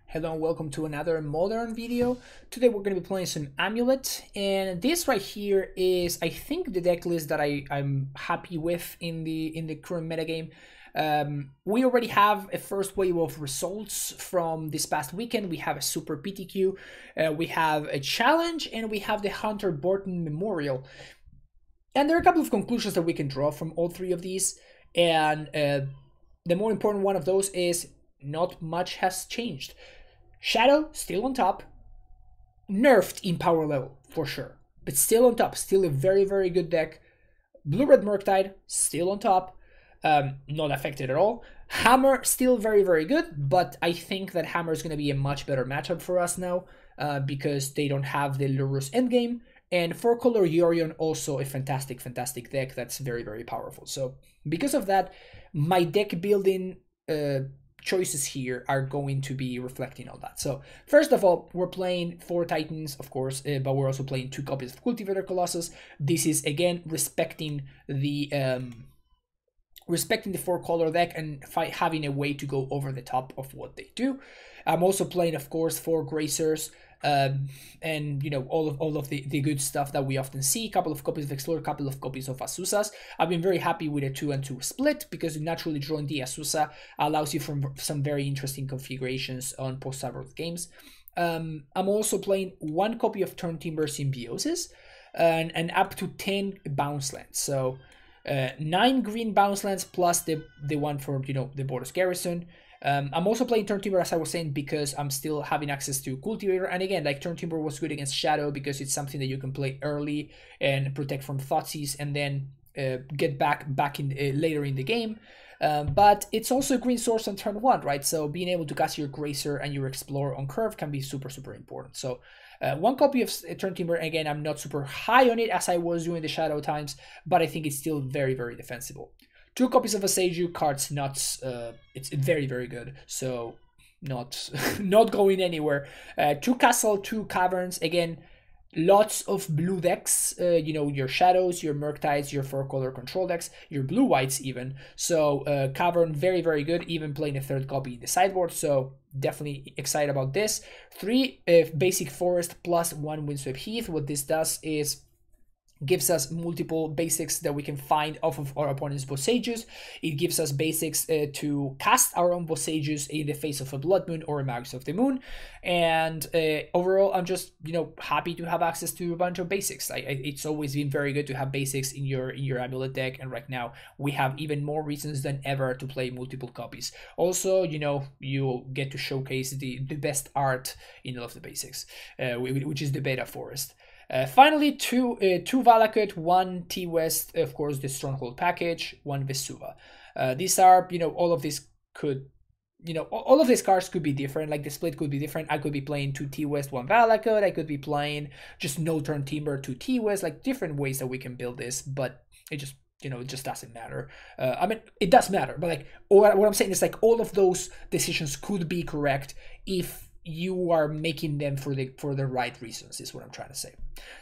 Hello and welcome to another modern video. Today we're going to be playing some Amulet, and this right here is, I think, the deck list that I'm happy with in the current metagame. We already have a first wave of results from this past weekend. We have a Super PTQ, we have a challenge, and we have the Hunter Burton Memorial. And there are a couple of conclusions that we can draw from all three of these, and the more important one of those is not much has changed. Shadow still on top, nerfed in power level for sure, but still on top, still a very good deck. Blue-red Murktide still on top, not affected at all. Hammer still very good, but I think that Hammer is going to be a much better matchup for us now because they don't have the Lurus endgame. And 4-color Yorion, also a fantastic deck that's very powerful. So because of that, my deck building choices here are going to be reflecting all that. So first of all, we're playing 4 Titans, of course, but we're also playing 2 copies of Cultivator Colossus. This is again respecting the 4-color deck and having a way to go over the top of what they do. I'm also playing, of course, 4 Gracers, and you know, all of the good stuff that we often see. A couple of copies of Explorer, a couple of copies of Asusas. I've been very happy with a 2-2 split because naturally drawing the Asusa allows you from some very interesting configurations on post-Sabbath games. I'm also playing 1 copy of Turn Timber Symbiosis and up to 10 bounce lands. So 9 green bounce lands plus the one for, you know, the Boros Garrison. I'm also playing Turn Timber, as I was saying, because I'm still having access to Cultivator. And again, like, Turn Timber was good against Shadow because it's something that you can play early and protect from Thoughtseize and then get back in later in the game. But it's also a green source on turn 1, right? So being able to cast your Gracer and your Explorer on curve can be super important. So 1 copy of Turn Timber, again, I'm not super high on it as I was during the Shadow times, but I think it's still very defensible. 2 copies of Aseju, cards nuts. It's very good, so not not going anywhere. 2 Castle, 2 Caverns, again, lots of blue decks, you know, your Shadows, your Murktides, your 4-color control decks, your blue-whites even. So Cavern, very good, even playing a 3rd copy in the sideboard, so definitely excited about this. 3 basic Forest plus 1 Windswept Heath. What this does is gives us multiple basics that we can find off of our opponent's Bosages. It gives us basics to cast our own Bosages in the face of a Blood Moon or a Magus of the Moon. And overall, I'm just, you know, happy to have access to a bunch of basics. It's always been very good to have basics in your Amulet deck, and right now we have even more reasons than ever to play multiple copies. Also, you know, you'll get to showcase the best art in all of the basics, which is the Beta Forest. Finally, 2 Valakut, 1 T-West, of course, the Stronghold package, 1 Vesuva. These are, you know, all of these could, you know, all of these cards could be different. Like, the split could be different. I could be playing 2 T-West, 1 Valakut. I could be playing just no Turn Timber, 2 T-West, like different ways that we can build this, but it just, you know, it just doesn't matter. I mean, it does matter, but like, what I'm saying is, like, all of those decisions could be correct if you are making them for the right reasons, is what I'm trying to say.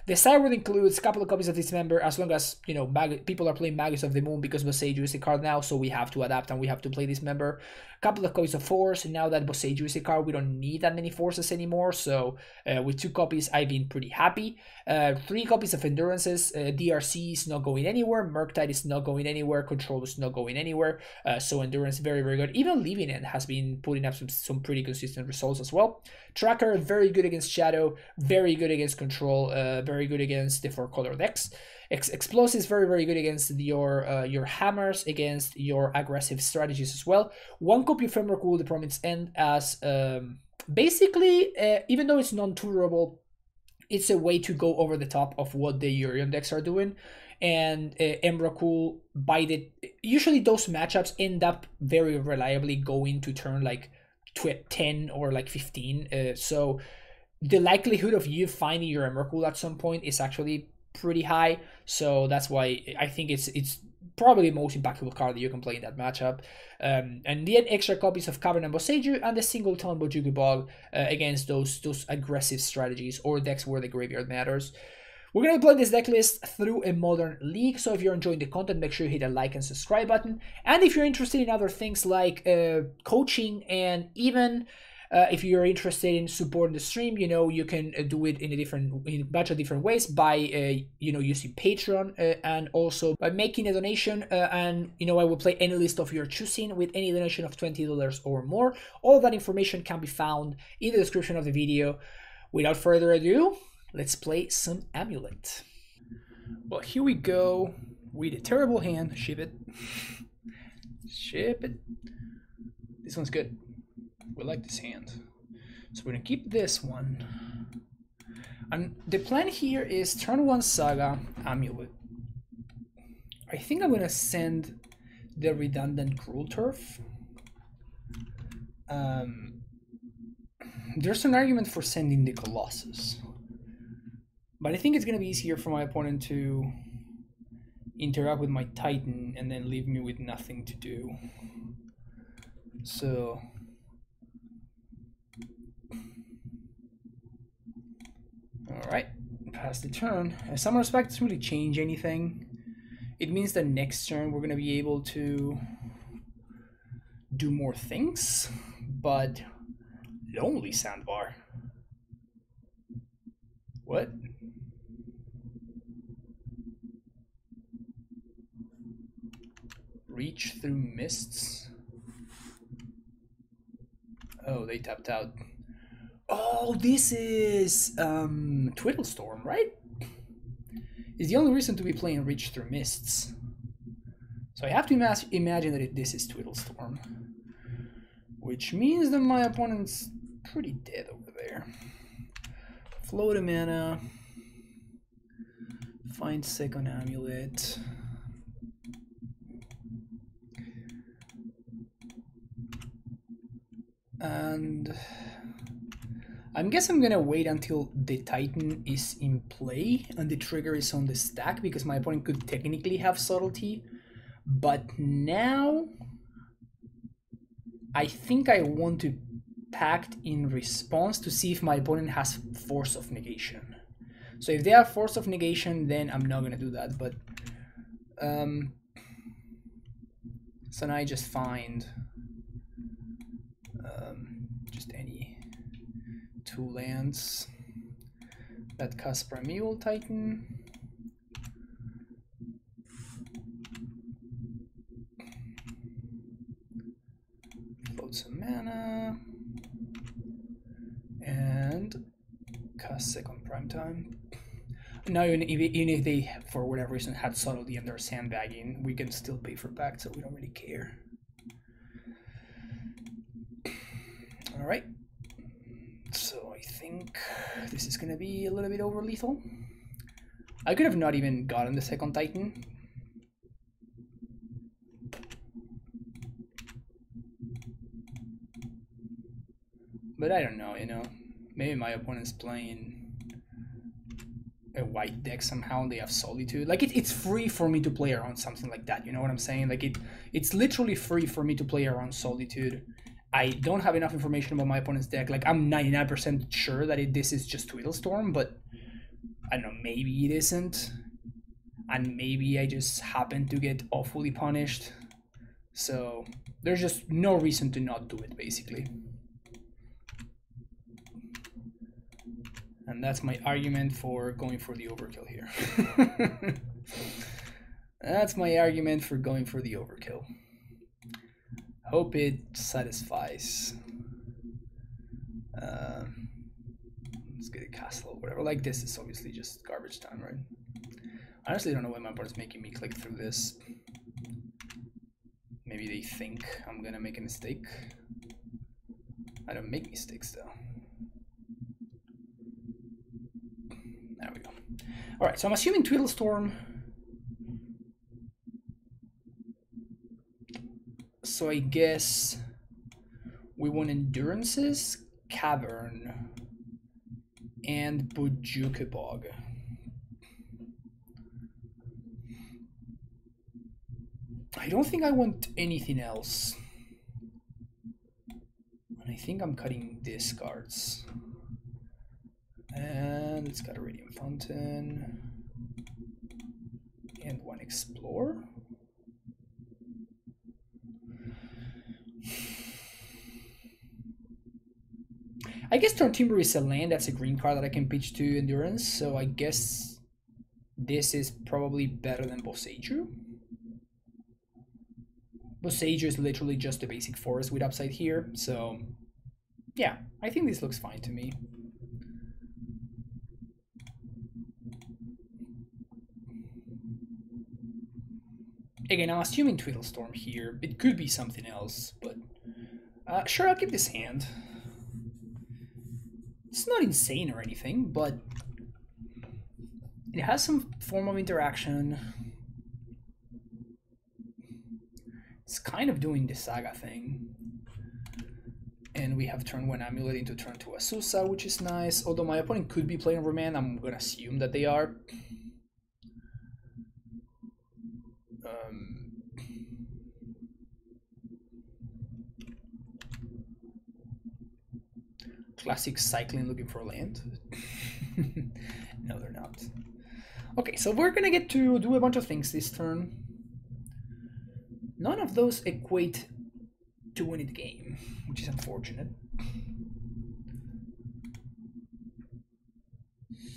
The sideboard includes a couple of copies of Dismember, as long as, you know, people are playing Magus of the Moon because Boseiju is a card now, so we have to adapt and we have to play Dismember. A couple of copies of Force, and now that Boseiju is a card, we don't need that many Forces anymore, so with 2 copies, I've been pretty happy. 3 copies of Endurances. DRC is not going anywhere, Murktide is not going anywhere, Control is not going anywhere, so Endurance very good. Even Living End has been putting up some pretty consistent results as well. Tracker, very good against Shadow, very good against Control, very good against the 4-color decks. Explosives, very good against your Hammers, against your aggressive strategies as well. 1 copy of Emrakul, the Promised End, as basically, even though it's non-tourable, it's a way to go over the top of what the Yorion decks are doing. And Emrakul, usually those matchups end up very reliably going to turn like 10 or like 15. So the likelihood of you finding your Emrakul at some point is actually pretty high. So that's why I think it's probably the most impactful card that you can play in that matchup. And then extra copies of Cavern and Boseiju and the Singleton Bojuku Bog against those aggressive strategies or decks where the graveyard matters. We're going to be playing this deck list through a modern league, so if you're enjoying the content, make sure you hit a like and subscribe button. And if you're interested in other things like coaching and even If you're interested in supporting the stream, you know, you can do it in a bunch of different ways by, you know, using Patreon and also by making a donation. And, you know, I will play any list of your choosing with any donation of $20 or more. All of that information can be found in the description of the video. Without further ado, let's play some Amulet. Well, here we go with a terrible hand. Ship it. Ship it. This one's good. We like this hand. So we're gonna keep this one. And the plan here is turn 1 Saga, Amulet. I think I'm gonna send the redundant Cruel Turf. There's an argument for sending the Colossus, but I think it's gonna be easier for my opponent to interact with my Titan and then leave me with nothing to do. So alright, pass the turn. In some respects, it doesn't really change anything. It means that next turn we're gonna be able to do more things, but lonely sandbar. What? Reach through mists. Oh, they tapped out. Oh, this is Twiddle Storm, right? It's the only reason to be playing Reach Through Mists. So I have to imagine that this is Twiddle Storm, which means that my opponent's pretty dead over there. Float a mana, find second Amulet. And I guess I'm gonna wait until the Titan is in play and the trigger is on the stack, because my opponent could technically have Subtlety. But now I think I want to Pact in response to see if my opponent has Force of Negation. So if they have Force of Negation, then I'm not gonna do that. But so now I just find just any 2 lands that cast Primeval Titan. Float some mana and cast second Primetime. Now even if they for whatever reason had Subtlety and they're sandbagging, we can still pay for Pact, so we don't really care. All right, so I think this is gonna be a little bit over lethal. I could have not even gotten the second Titan. But I don't know, you know, maybe my opponent's playing a white deck somehow and they have Solitude. Like it's free for me to play around something like that, you know what I'm saying? Like it's literally free for me to play around Solitude. I don't have enough information about my opponent's deck. Like I'm 99% sure that this is just Twiddle Storm, but I don't know, maybe it isn't. And maybe I just happen to get awfully punished. So there's just no reason to not do it, basically. And that's my argument for going for the overkill here. That's my argument for going for the overkill. Hope it satisfies. Let's get a castle or whatever. Like this is obviously just garbage time, right? I honestly don't know why my opponent's making me click through this. Maybe they think I'm gonna make a mistake. I don't make mistakes though. There we go. All right, so I'm assuming Twiddle Storm. So I guess we want Endurances, Cavern, and Bojuka Bog. I don't think I want anything else. And I think I'm cutting discards. And it's got a Radiant Fountain. And 1 Explore. I guess Turn Timber is a land, that's a green card that I can pitch to Endurance, so I guess this is probably better than Boseiju. Boseiju is literally just a basic forest with upside here, so yeah, I think this looks fine to me. Again, I'm assuming Twiddle Storm here. It could be something else, but sure, I'll keep this hand. It's not insane or anything, but it has some form of interaction. It's kind of doing the Saga thing. And we have turn 1 Amulet into turn 2 Azusa, which is nice. Although my opponent could be playing Remand, I'm gonna assume that they are. Classic cycling looking for land. No, they're not. Okay, so we're gonna get to do a bunch of things this turn. None of those equate to winning the game, which is unfortunate.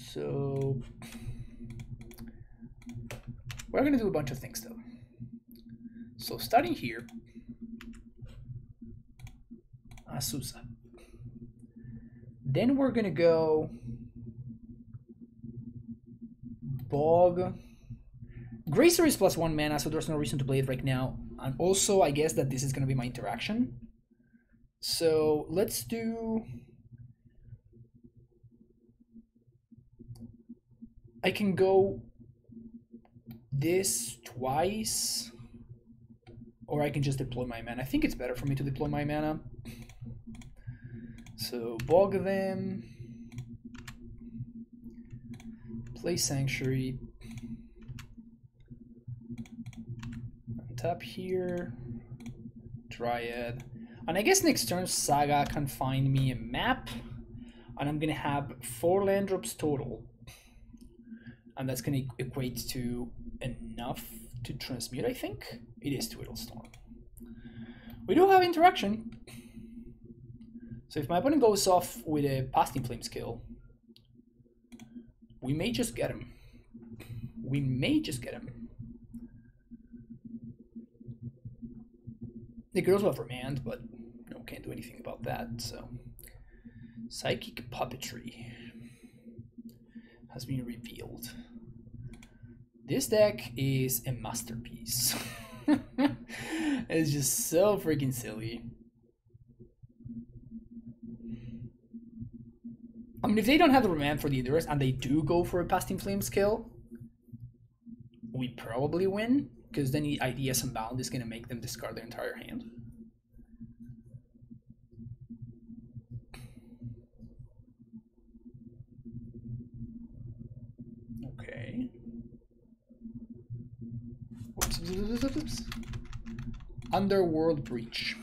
So we're gonna do a bunch of things though. So starting here, Azusa. Then we're gonna go Bog. Gracer is +1 mana, so there's no reason to play it right now. And also, I guess that this is gonna be my interaction. So let's do. I can go this twice, or I can just deploy my mana. I think it's better for me to deploy my mana. So Bog them, play Sanctuary, untap here, Dryad, and I guess next turn Saga can find me a map, and I'm gonna have 4 land drops total, and that's gonna equate to enough to transmute. I think it is Twiddle Storm. We do have interaction. So if my opponent goes off with a Past in Flames kill, we may just get him. We may just get him. They could also have Remand, but no, can't do anything about that. So Psychic Puppetry has been revealed. This deck is a masterpiece. It's just so freaking silly. I mean, if they don't have the Remand for the Endurance and they do go for a Past in Flames kill, we probably win, because then the Ideas Unbound is going to make them discard their entire hand. Okay. Oops. Underworld Breach.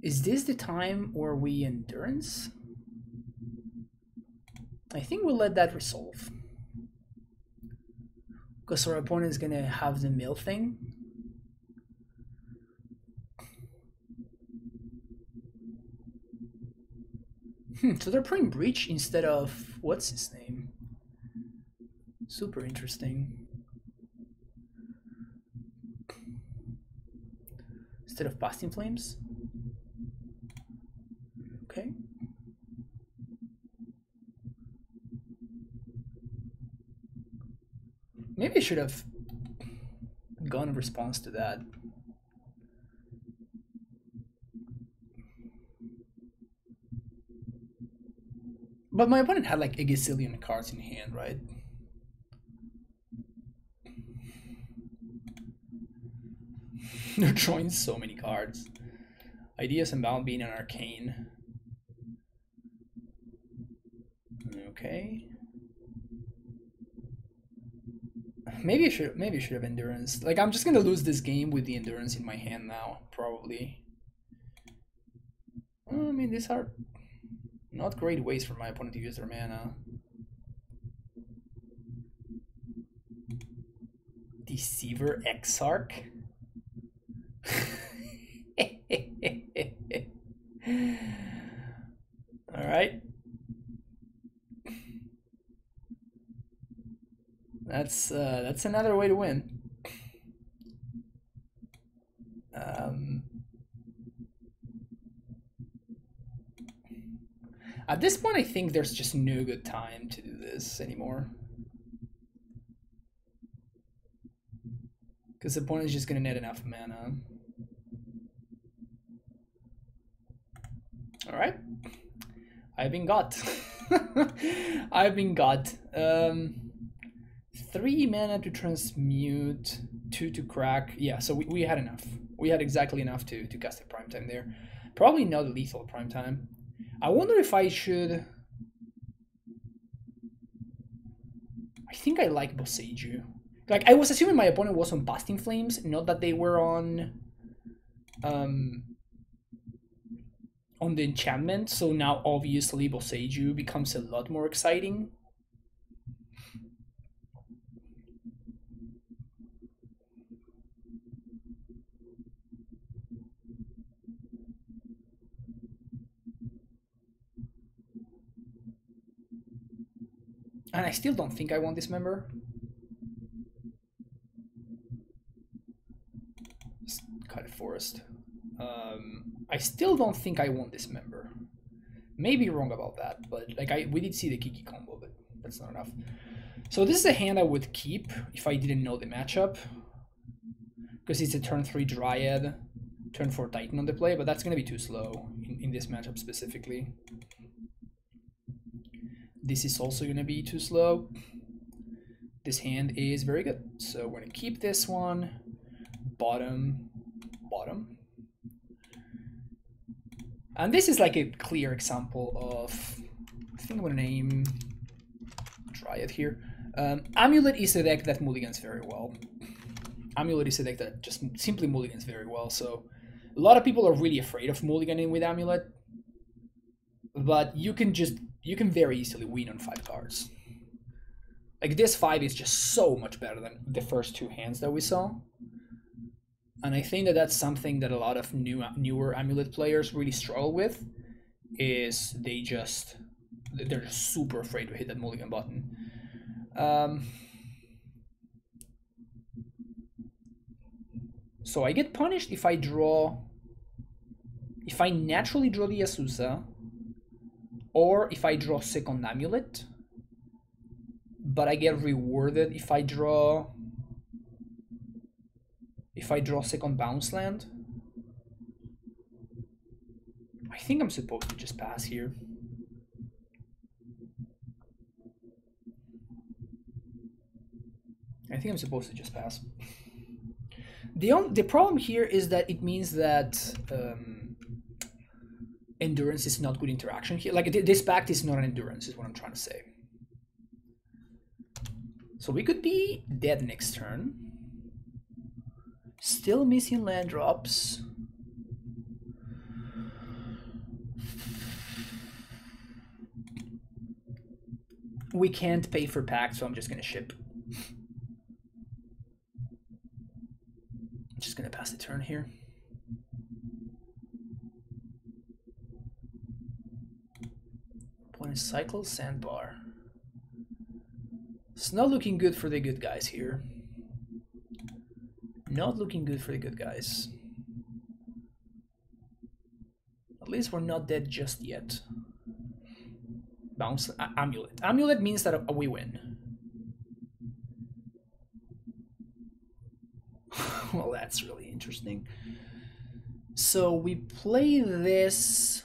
Is this the time where we Endurance? I think we'll let that resolve, because our opponent is gonna have the mill thing. So they're playing Breach instead of what's his name? Super interesting. Instead of Past in Flames. Okay. Maybe I should have gone in response to that. But my opponent had like a gazillion cards in hand, right? They're drawing so many cards. Ideas Unbound being an arcane. Okay. Maybe I should have Endurance. Like, I'm just gonna lose this game with the Endurance in my hand now, probably. Well, I mean, these are not great ways for my opponent to use their mana. Deceiver Exarch. right? That's another way to win. At this point, I think there's just no good time to do this anymore. Because the opponent is just going to net enough mana. Alright. I've been got. I've been got. 3 mana to transmute, 2 to crack. Yeah, so we had enough. We had exactly enough to cast a prime time there. Probably not lethal prime time. I wonder if I should... I think I like Boseiju. Like, I was assuming my opponent was on Busting Flames, not that they were on the enchantment, so now obviously Boseiju becomes a lot more exciting. And I still don't think I want this member. Just cut a forest. I still don't think I want this member. Maybe wrong about that, but like we did see the Kiki combo, but that's not enough. So this is a hand I would keep if I didn't know the matchup, because it's a turn 3 Dryad, turn 4 Titan on the play, but that's going to be too slow in this matchup specifically. This is also going to be too slow. This hand is very good, so we're going to keep this one. Bottom, bottom. And this is like a clear example of, I think I'm going to name Dryad here. Amulet is a deck that mulligans very well. Amulet is a deck that just simply mulligans very well, so a lot of people are really afraid of mulliganing with Amulet, but you can very easily win on 5 cards. Like, this 5 is just so much better than the first 2 hands that we saw. And I think that that's something that a lot of newer Amulet players really struggle with, is they're just super afraid to hit that mulligan button. So I get punished if I naturally draw the Azusa, or if I draw second Amulet, but I get rewarded if I draw second Bounce Land. I think I'm supposed to just pass here. The problem here is that it means that endurance is not good interaction here. Like, this pact is not an endurance, is what I'm trying to say. So we could be dead next turn. Still missing land drops. We can't pay for pact, so I'm just gonna ship. Just gonna pass the turn here. Opponent cycle Sandbar. It's not looking good for the good guys here. Not looking good for the good guys. At least we're not dead just yet. Bounce Amulet. Amulet means that we win. Well, that's really interesting. So we play this.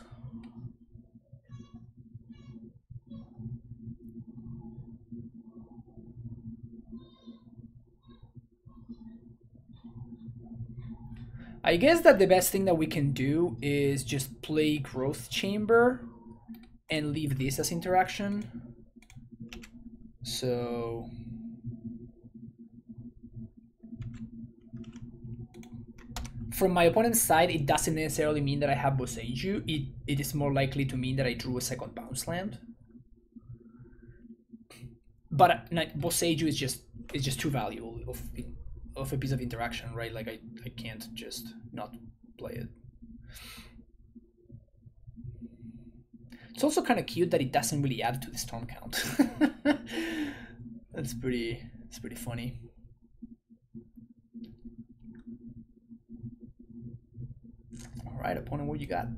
I guess that the best thing that we can do is just play Growth Chamber and leave this as interaction. So from my opponent's side, it doesn't necessarily mean that I have Boseiju. It is more likely to mean that I drew a second Bounce Land. But Boseiju is just too valuable of a piece of interaction, right? Like, I can't just not play it. It's also kind of cute that it doesn't really add to the storm count. It's pretty funny. All right, opponent, what you got?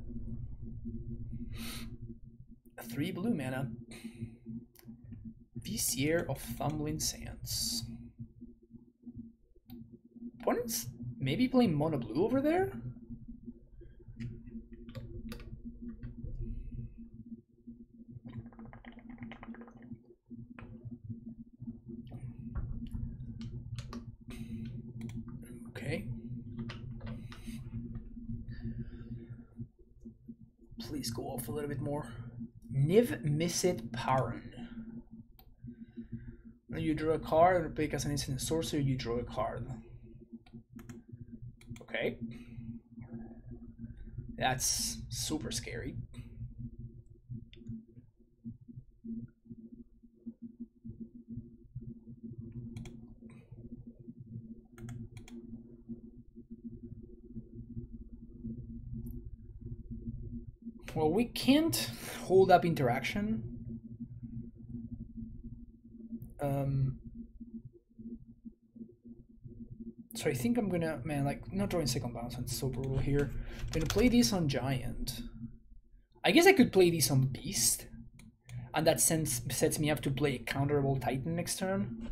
3 blue mana. Vizier of Fumbling Sands. Opponents maybe playing mono blue over there? Okay. Please go off a little bit more. Niv Mizzet Paran. When you draw a card or pick as an instant sorcerer, you draw a card. Okay. That's super scary. Well, we can't hold up interaction. So I think I'm gonna, man, like, not drawing second bounce, it's so brutal here. I'm gonna play this on Giant. I guess I could play this on Beast, and that sets me up to play Counterable Titan next turn.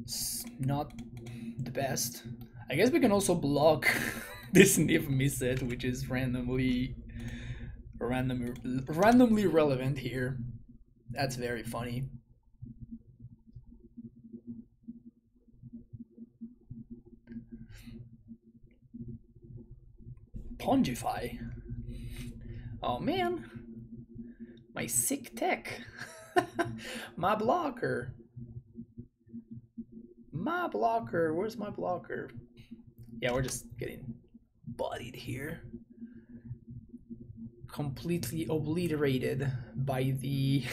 It's not the best. I guess we can also block this Niv Mizzet, which is randomly relevant here. That's very funny. Pongify. Oh man, my sick tech. My blocker. My blocker. Where's my blocker? Yeah, we're just getting bodied here. Completely obliterated by the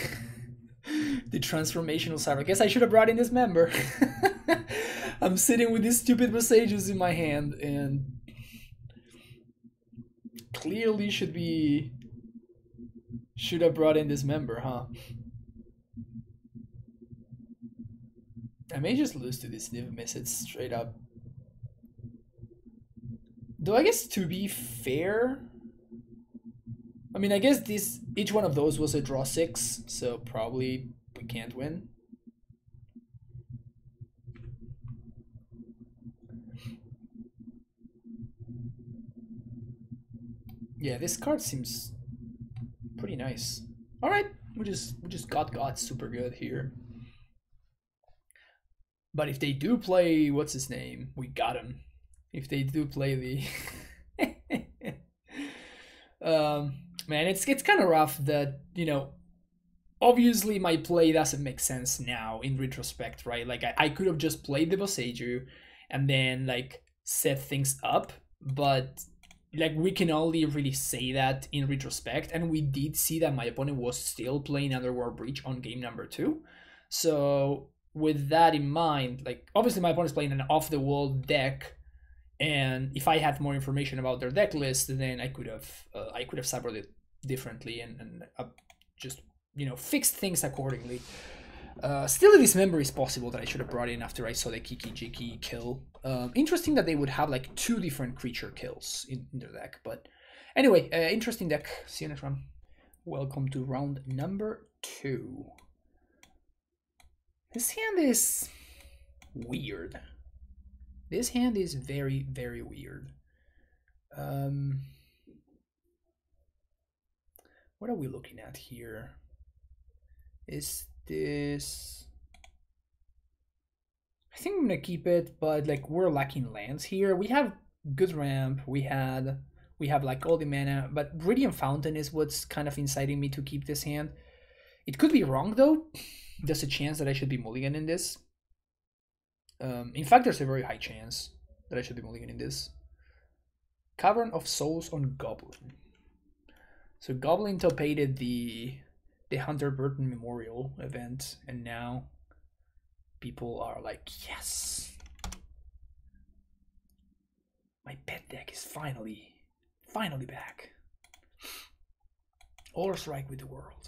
the transformational cyber. I guess I should have brought in this member. I'm sitting with these stupid messages in my hand and clearly should have brought in this member, huh? I may just lose to this Niv Mizzet straight up. Though I guess to be fair, I mean, I guess each one of those was a draw 6, so probably we can't win. Yeah, this card seems pretty nice. All right, we just got super good here. But if they do play, what's his name? We got him. If they do play the man, it's kind of rough that, you know, obviously my play doesn't make sense now in retrospect, right? Like I could have just played the Boseiju and then like set things up, but like we can only really say that in retrospect, and we did see that my opponent was still playing Underworld Breach on game number 2. So with that in mind, like obviously my opponent's playing an off-the-wall deck, and if I had more information about their deck list, then I could have cybered it differently and just, you know, fixed things accordingly. Still, this member is possible that I should have brought in after I saw the Kiki Jiki kill. Interesting that they would have like 2 different creature kills in their deck. But anyway, interesting deck. See you next round. Welcome to round number 2. This hand is weird. This hand is very, very weird. What are we looking at here? Is this... I think I'm gonna keep it, but like we're lacking lands here. We have good ramp, we have like all the mana, but Radiant Fountain is what's kind of inciting me to keep this hand. It could be wrong though. There's a chance that I should be mulliganing this. In fact, there's a very high chance that I should be mulliganing this. Cavern of Souls on Goblin. So Goblin torpedoed the Hunter Burton Memorial event, and now people are like, yes, my pet deck is finally finally back. Or strike with the world.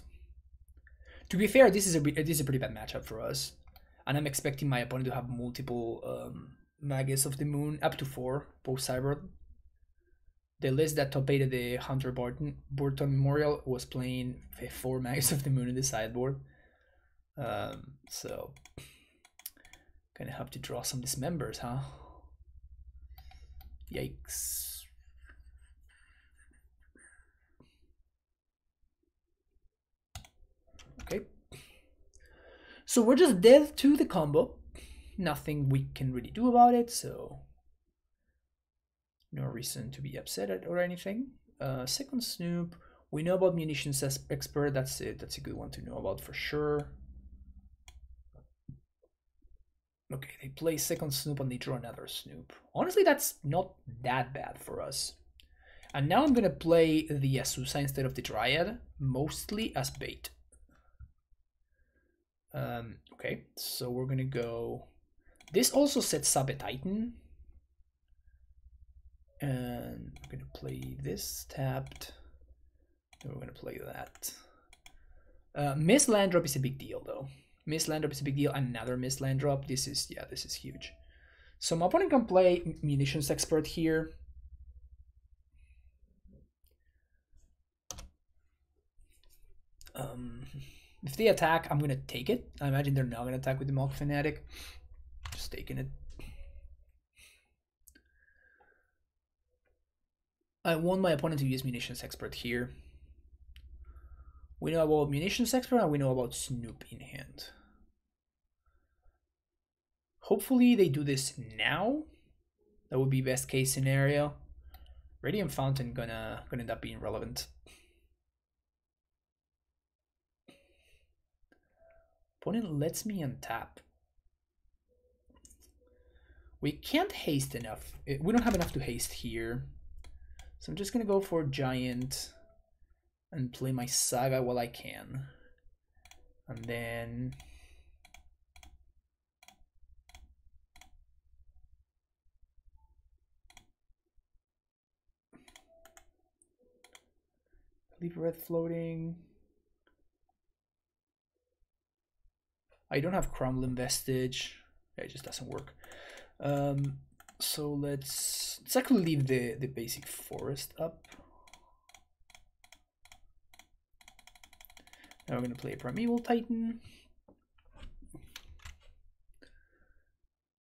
To be fair, this is a pretty bad matchup for us, and I'm expecting my opponent to have multiple Magus of the Moon, up to 4 post cyber. The list that top 8 the Hunter Burton Memorial was playing 4 Magus of the Moon in the sideboard. So gonna have to draw some dismembers, huh? Yikes. Okay. So we're just dead to the combo. Nothing we can really do about it, so no reason to be upset at or anything. Second Snoop. We know about Munitions Expert. That's it. That's a good one to know about for sure. Okay, they play second Snoop and they draw another Snoop. Honestly, that's not that bad for us. And now I'm gonna play the Azusa instead of the Dryad, mostly as bait. Okay, so we're gonna go. This also sets up a Titan. And we're gonna play this tapped. And we're gonna play that. Miss land drop is a big deal though. Miss land drop is a big deal. Another miss land drop. This is huge. So my opponent can play Munitions Expert here. If they attack, I'm gonna take it. I imagine they're not gonna attack with the Malk Fanatic. Just taking it. I want my opponent to use Munitions Expert here. We know about Munitions Expert and we know about Snoop in hand. Hopefully they do this now. That would be best case scenario. Radiant Fountain gonna end up being relevant. Opponent lets me untap. We can't haste enough. We don't have enough to haste here. So I'm just gonna go for Giant and play my Saga while I can. And then leave red floating. I don't have Crumbling Vestige. It just doesn't work. So let's actually leave the basic forest up. Now we're gonna play a Primeval Titan.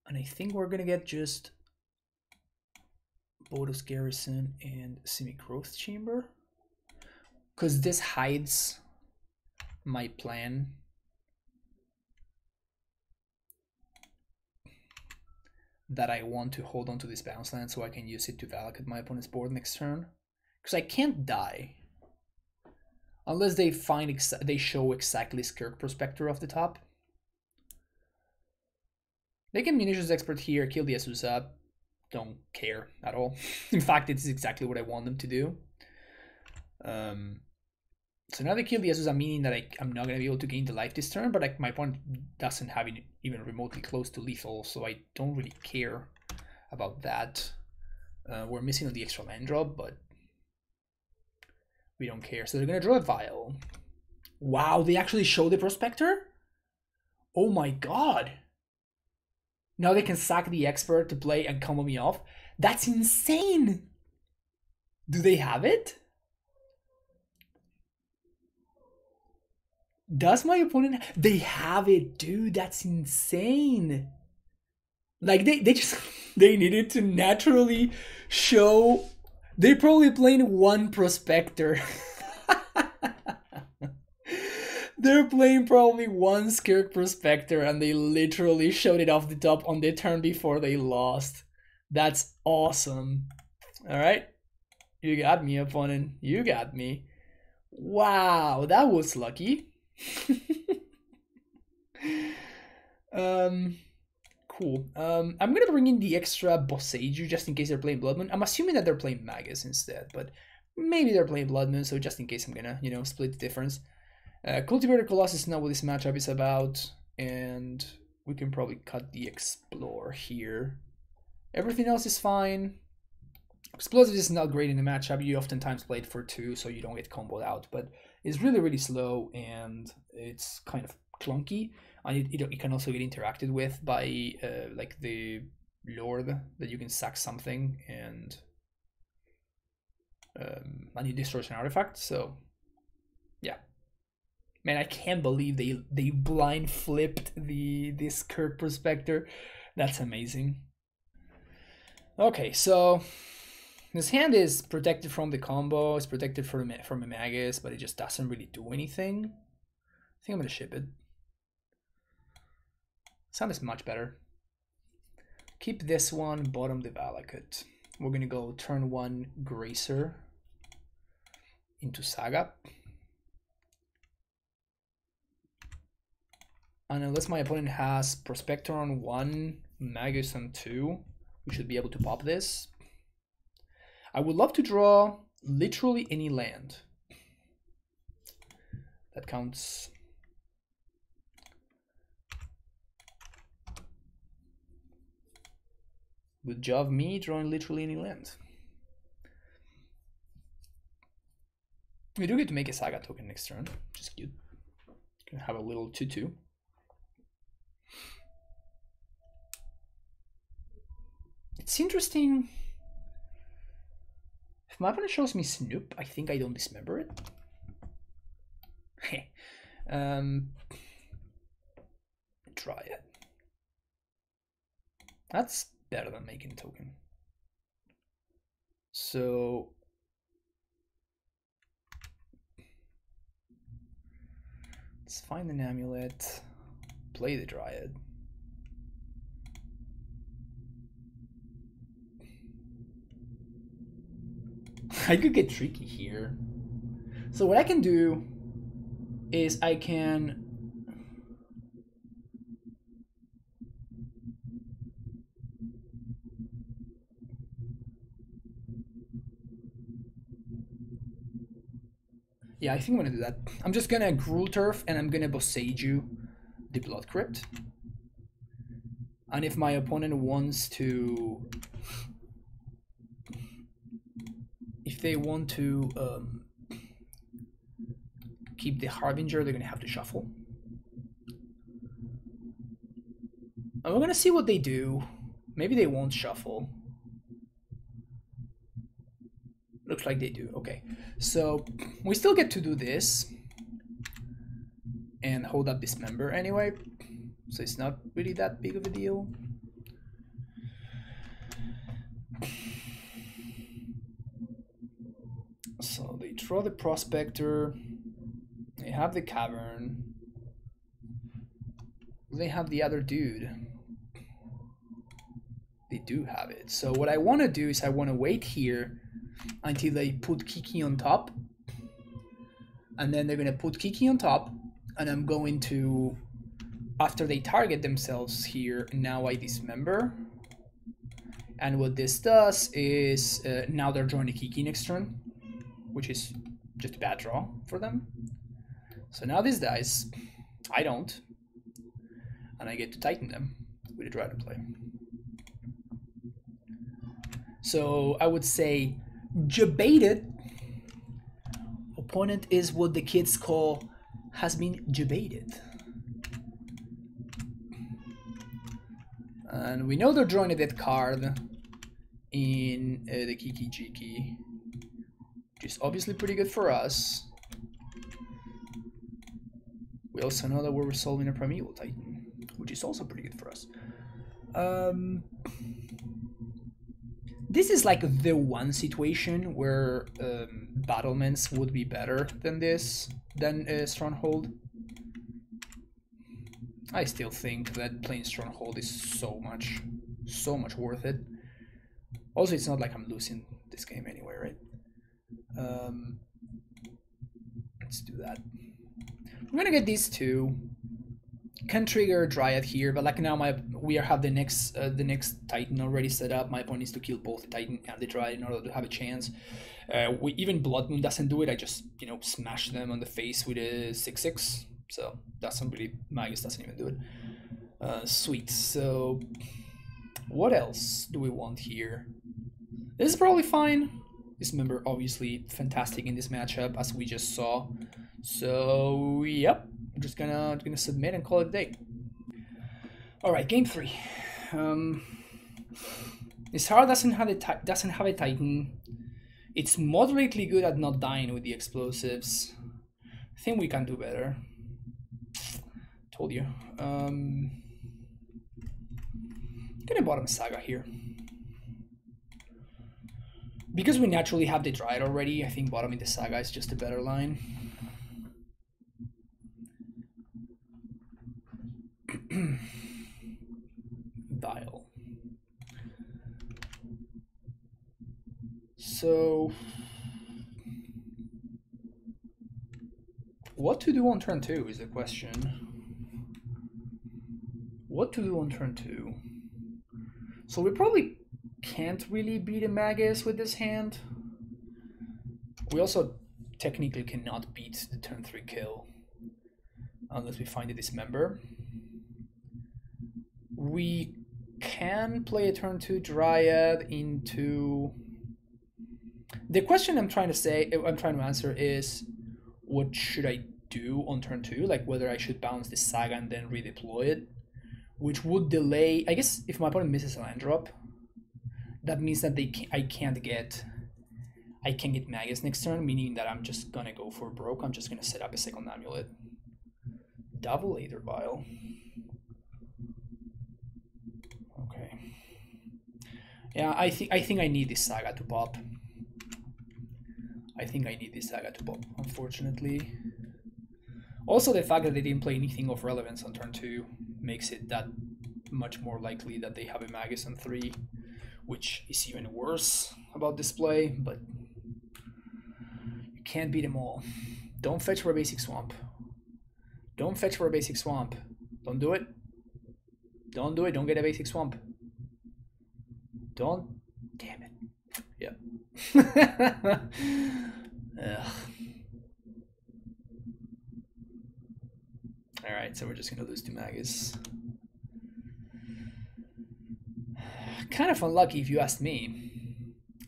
And I think we're gonna get just Bodos Garrison and Semi-Growth Chamber. Because this hides my plan. That I want to hold on to this bounce land so I can use it to validate my opponent's board next turn. Because I can't die. Unless they they show exactly Skirk Prospector off the top. They can Munitions Expert here, kill the Azusa. Don't care at all. In fact, it's exactly what I want them to do. So now they kill the Azusa, meaning that I'm not going to be able to gain the life this turn, but my opponent doesn't have it even remotely close to lethal, so I don't really care about that. We're missing on the extra land drop, but we don't care. So they're going to draw a Vial. Wow, they actually show the Prospector? Oh my god. Now they can sack the Expert to play and combo me off. That's insane! Do they have it? Does my opponent... They have it, dude. That's insane. Like, they just... They needed to naturally show... They're probably playing one Prospector. They're playing probably one Skirk Prospector and they literally showed it off the top on the turn before they lost. That's awesome. Alright. You got me, opponent. You got me. Wow, that was lucky. Cool. I'm gonna bring in the extra Boseiju just in case they're playing Blood Moon. I'm assuming that they're playing Magus instead, but maybe they're playing Blood Moon, so just in case I'm gonna, you know, split the difference. Cultivator Colossus is not what this matchup is about, and we can probably cut the Explore here. Everything else is fine. Explosive is not great in the matchup. You oftentimes play it for 2, so you don't get comboed out. But it's really, really slow, and it's kind of clunky. And it can also get interacted with by like the Lord, that you can sack something and it destroys an artifact. So yeah, man, I can't believe they blind flipped this Kirk Prospector. That's amazing. Okay, so this hand is protected from the combo. It's protected from a Magus, but it just doesn't really do anything. I think I'm gonna ship it. Sound is much better. Keep this one, bottom the Valakut. We're gonna go turn 1 Gracer into Saga. And unless my opponent has Prospector on 1, Magus on 2, we should be able to pop this. I would love to draw literally any land. That counts. Good job me drawing literally any land. We do get to make a Saga token next turn, which is cute. Gonna have a little 2/2. It's interesting. If my opponent shows me Snoop, I think I don't dismember it. Try it. That's better than making a token. So let's find an Amulet, play the Dryad. I could get tricky here. So what I can do is I can yeah, I think I'm gonna do that. I'm just gonna Gruul Turf and I'm gonna Boseiju the Blood Crypt. And if my opponent wants to, if they want to keep the Harbinger, they're gonna have to shuffle. And we're gonna see what they do. Maybe they won't shuffle. Looks like they do. Okay, so we still get to do this and hold up Dismember anyway, so it's not really that big of a deal. So they draw the Prospector, they have the Cavern, they have the other dude. They do have it. So what I want to do is I want to wait here until they put Kiki on top, and then they're going to put Kiki on top, and I'm going to, after they target themselves here, now I Dismember. And what this does is now they're drawing a Kiki next turn, which is just a bad draw for them. So now this dies, I don't, and I get to Titan them with a Dryad play. So I would say debated. Opponent is what the kids call has been debated. And we know they're drawing a dead card in the Kiki Jiki, which is obviously pretty good for us. We also know that we're resolving a Primeval Titan, which is also pretty good for us. This is like the one situation where Battlements would be better than this, than Stronghold. I still think that playing Stronghold is so much worth it. Also, it's not like I'm losing this game anyway, right? Let's do that. We're gonna get these two. Can trigger Dryad here, but like now we have the next Titan already set up. My point is to kill both the Titan and the Dryad in order to have a chance. Even Blood Moon doesn't do it. I just smash them on the face with a 6/6. So doesn't really, Magus doesn't even do it. Sweet. So what else do we want here? This is probably fine. Dismember obviously fantastic in this matchup as we just saw. So yep, I'm just gonna submit and call it a day. All right, game 3. This hard doesn't have a Titan. It's moderately good at not dying with the explosives. I think we can do better. Told you. Gonna bottom Saga here. Because we naturally have the Dryad already, I think bottoming the Saga is just a better line. Dial. So, what to do on turn 2 is the question. What to do on turn 2? So we probably can't really beat a Magus with this hand. We also technically cannot beat the turn 3 kill unless we find a Dismember. We can play a turn 2 Dryad into... The question I'm trying to answer is, what should I do on turn 2? Like whether I should bounce the Saga and then redeploy it, which would delay. I guess if my opponent misses a land drop, that means that I can't get Magus next turn, meaning that I'm just gonna go for broke. I'm just gonna set up a second Amulet. Double Aether Vial. Okay. Yeah, I think I need this Saga to pop. Unfortunately. Also, the fact that they didn't play anything of relevance on turn 2 makes it that much more likely that they have a Magus on 3, which is even worse about this play, but you can't beat them all. Don't fetch for a basic swamp. Don't do it. Don't do it. Don't get a basic swamp. Don't. Damn it. Yeah. Ugh. Alright, so we're just gonna lose to Magus. Kind of unlucky if you ask me.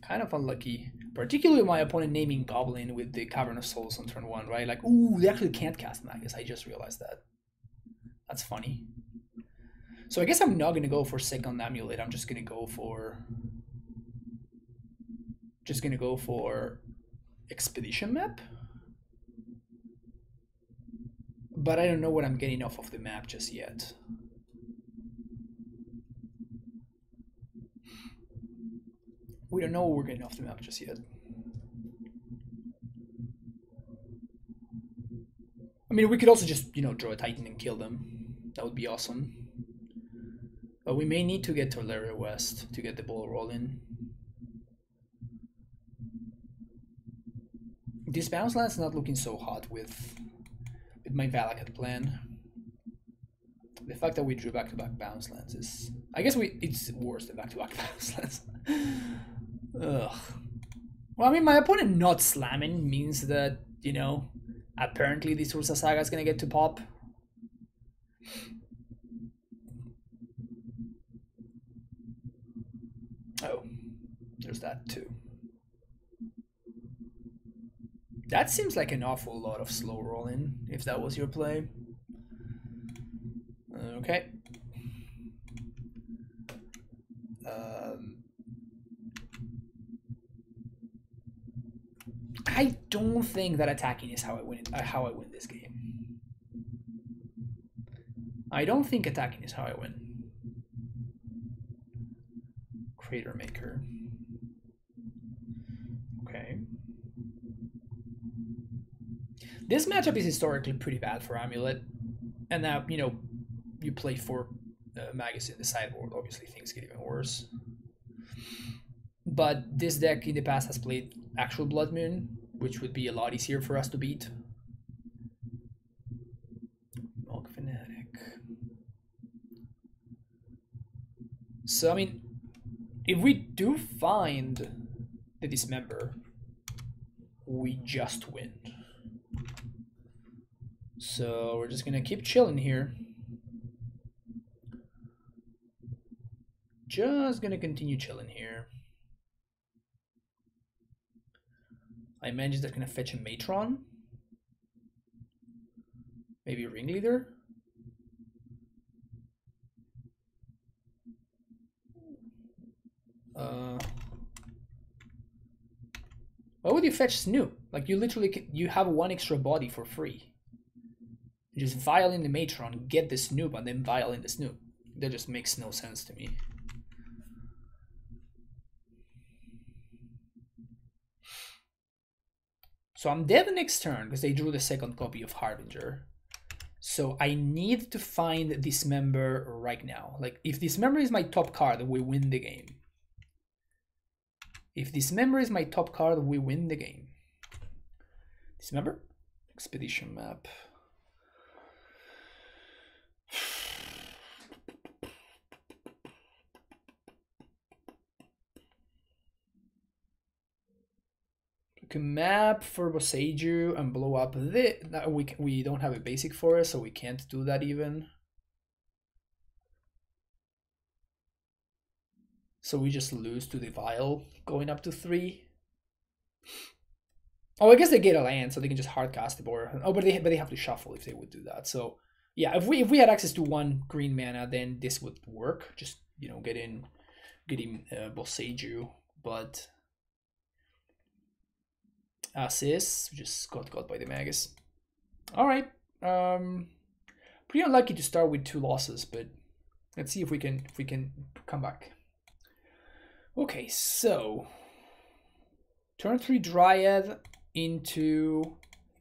Kind of unlucky. Particularly my opponent naming Goblin with the Cavern of Souls on turn 1, right? Like, ooh, they actually can't cast Magus. I just realized that. That's funny. So I guess I'm not gonna go for second Amulet. I'm just gonna go for Expedition map. But I don't know what I'm getting off of the map just yet. We don't know what we're getting off the map just yet. I mean, we could also just, draw a Titan and kill them. That would be awesome. But we may need to get to Tolaria West to get the ball rolling. This bounce land's not looking so hot with my Valakat plan. The fact that we drew back-to-back bounce lands is... I guess it's worse than back-to-back bounce lands. Ugh. Well, I mean, my opponent not slamming means that, apparently this Ursa Saga is gonna get to pop. Oh, there's that too. That seems like an awful lot of slow rolling, if that was your play. Okay. I don't think that attacking is how I win this game. I don't think attacking is how I win. Crater Maker. Okay. This matchup is historically pretty bad for Amulet, and now you play for Magus in the sideboard. Obviously, things get even worse. But this deck in the past has played actual Blood Moon, which would be a lot easier for us to beat. Milk Fanatic. So I mean, if we do find the Dismember, we just win. So we're just gonna keep chilling here. Just gonna continue chilling here. I imagine they're gonna fetch a Matron. Maybe a Ringleader. Why would you fetch Snoop? Like you literally you have one extra body for free. You just violin the Matron, get the Snoop, and then violin the Snoop. That just makes no sense to me. So I'm dead next turn because they drew the second copy of Harbinger. So I need to find Dismember right now. Like if Dismember is my top card, we win the game. If Dismember is my top card, we win the game. Dismember? Expedition map. We can map for Boseiju and blow up the... We don't have a basic for it, so we can't do that even. So we just lose to the Vial going up to 3. Oh, I guess they get a land, so they can just hardcast the board. Oh, but they have to shuffle if they would do that. So yeah, if we had access to 1 green mana, then this would work. Just, you know, getting Boseiju, but as is, just got by the Magus. All right, pretty unlucky to start with 2 losses, but let's see if we can come back. Okay, so turn 3 Dryad into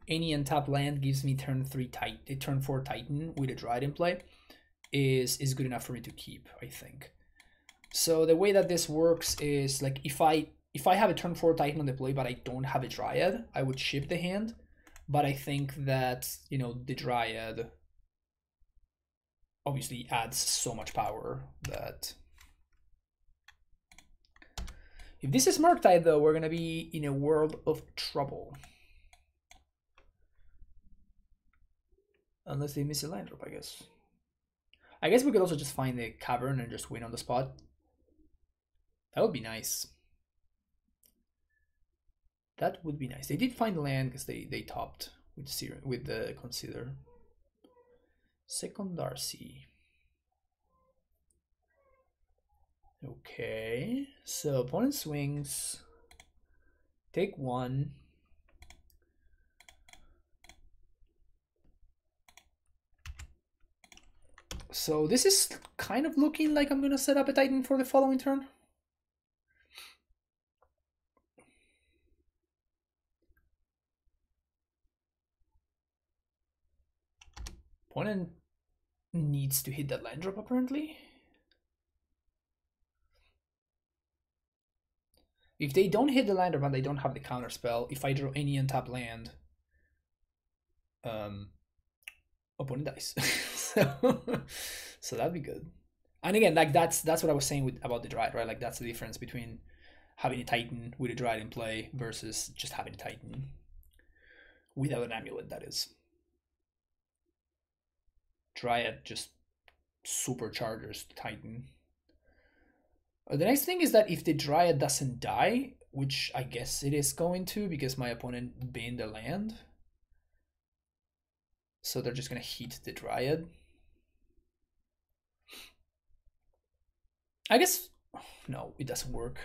any untapped land gives me turn 4 Titan with a Dryad in play is good enough for me to keep, I think. So the way that this works is like if I have a turn 4 Titan on the play but I don't have a Dryad, I would ship the hand. But I think that, you know, the Dryad obviously adds so much power that... If this is Murktide, though, we're going to be in a world of trouble. Unless they miss a land drop, I guess. I guess we could also just find the cavern and just win on the spot. That would be nice. That would be nice. They did find land because they topped with the Consider. Second Darcy. Okay, so opponent swings, take 1. So this is kind of looking like I'm gonna set up a Titan for the following turn. Opponent needs to hit that land drop apparently. If they don't hit the land drop and they don't have the counter spell, if I draw any untapped land, opponent dies. so that'd be good. And again, like that's what I was saying about the Dryad, right? Like that's the difference between having a Titan with a Dryad in play versus just having a Titan without an Amulet, that is. Dryad just superchargers the Titan. The nice thing is that if the Dryad doesn't die, which I guess it is going to because my opponent banned the land, so they're just going to hit the Dryad. I guess, no, it doesn't work.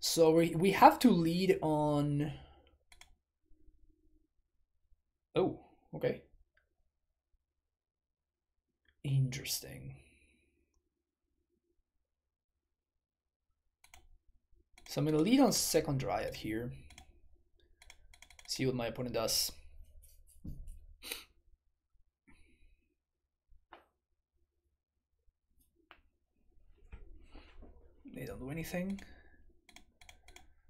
So we have to lead on... Oh, okay. Interesting. So I'm going to lead on second Dryad here. See what my opponent does. They don't do anything.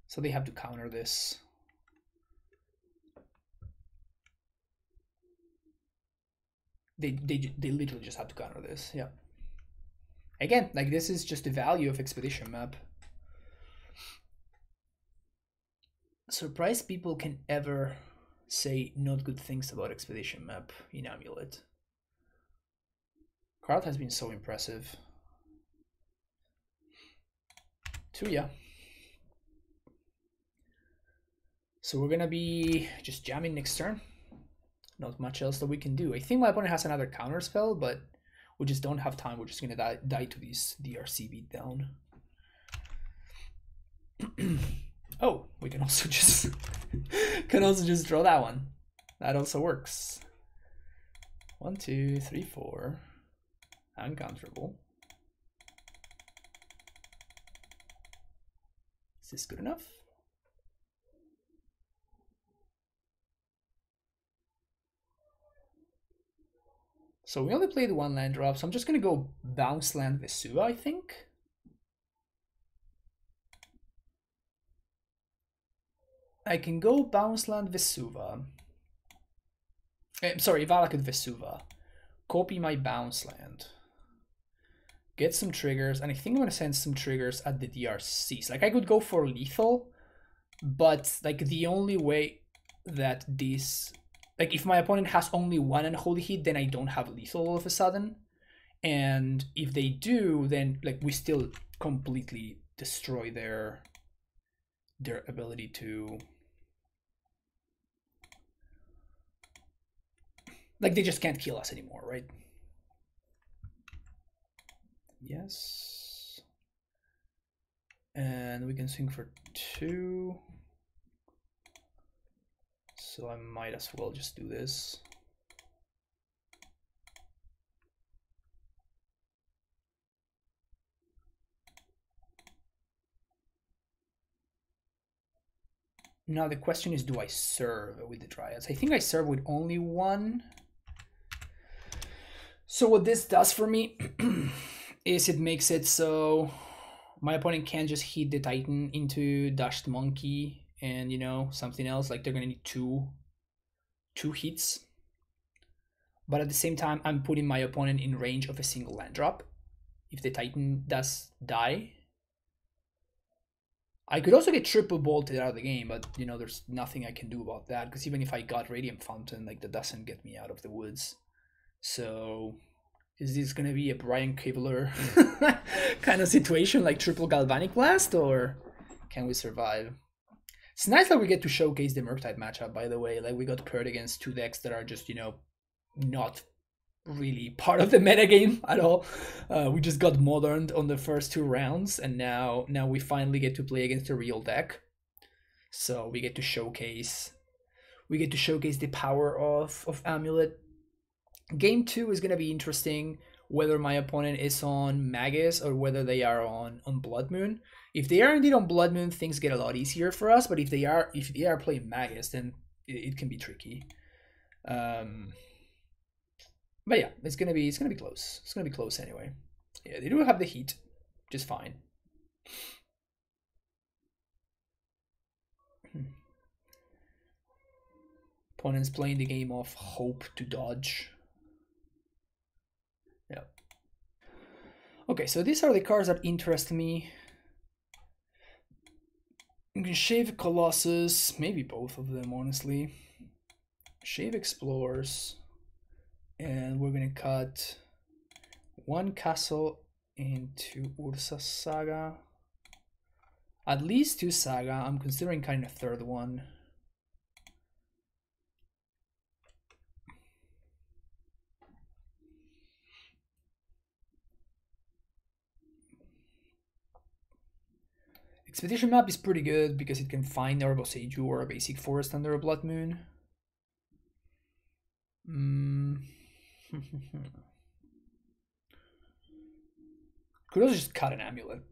So they have to counter this. They literally just have to counter this, yeah. Again, like this is just the value of Expedition map. Surprised people can ever say not good things about Expedition map in Amulet. Card has been so impressive. to ya. So we're gonna be just jamming next turn. Not much else that we can do. I think my opponent has another counter spell, but we just don't have time. We're just gonna die to this DRC beatdown. Oh, we can also just draw that one. That also works. 1, 2, 3, 4. Uncounterable. Is this good enough? So we only played one land drop, so I'm just gonna go bounce land Vesuva, I think. I can go bounce land Vesuva. Sorry, Valakut Vesuva. Copy my bounce land. Get some triggers, and I think I'm gonna send some triggers at the DRCs. Like I could go for lethal, but like the only way that this, like if my opponent has only one unholy hit, then I don't have lethal all of a sudden. And if they do, then like we still completely destroy their ability to, like they just can't kill us anymore, right? Yes. And we can swing for 2. So I might as well just do this. Now the question is, do I serve with the Dryads? I think I serve with only one. So what this does for me is it makes it so my opponent can't just hit the Titan into Dashed Monkey and, you know, something else. Like they're gonna need two hits. But at the same time, I'm putting my opponent in range of a single land drop. If the Titan does die, I could also get triple bolted out of the game, but you know, there's nothing I can do about that, because even if I got Radiant Fountain, like that doesn't get me out of the woods. So is this gonna be a Brian Kibler kind of situation, like triple Galvanic Blast, or can we survive? It's nice that we get to showcase the Murktide matchup, by the way. Like we got paired against 2 decks that are just, you know, not really part of the metagame at all. We just got moderned on the first 2 rounds, and now we finally get to play against a real deck. So we get to showcase the power of Amulet. Game 2 is gonna be interesting, whether my opponent is on Magus or whether they are on Blood Moon. If they are indeed on Blood Moon, things get a lot easier for us. But if they are playing Magus, then it can be tricky. But yeah, it's gonna be close. It's gonna be close anyway. Yeah, they do have the heat, just fine. Opponent's playing the game of hope to dodge. Yeah. Okay, so these are the cards that interest me. I'm gonna shave Colossus, maybe both of them, honestly. Shave Explorers. And we're gonna cut 1 castle into Ursa Saga. At least 2 Saga. I'm considering cutting a 3rd one. Expedition map is pretty good because it can find a Boseiju or a basic forest under a Blood Moon. Could also just cut an Amulet.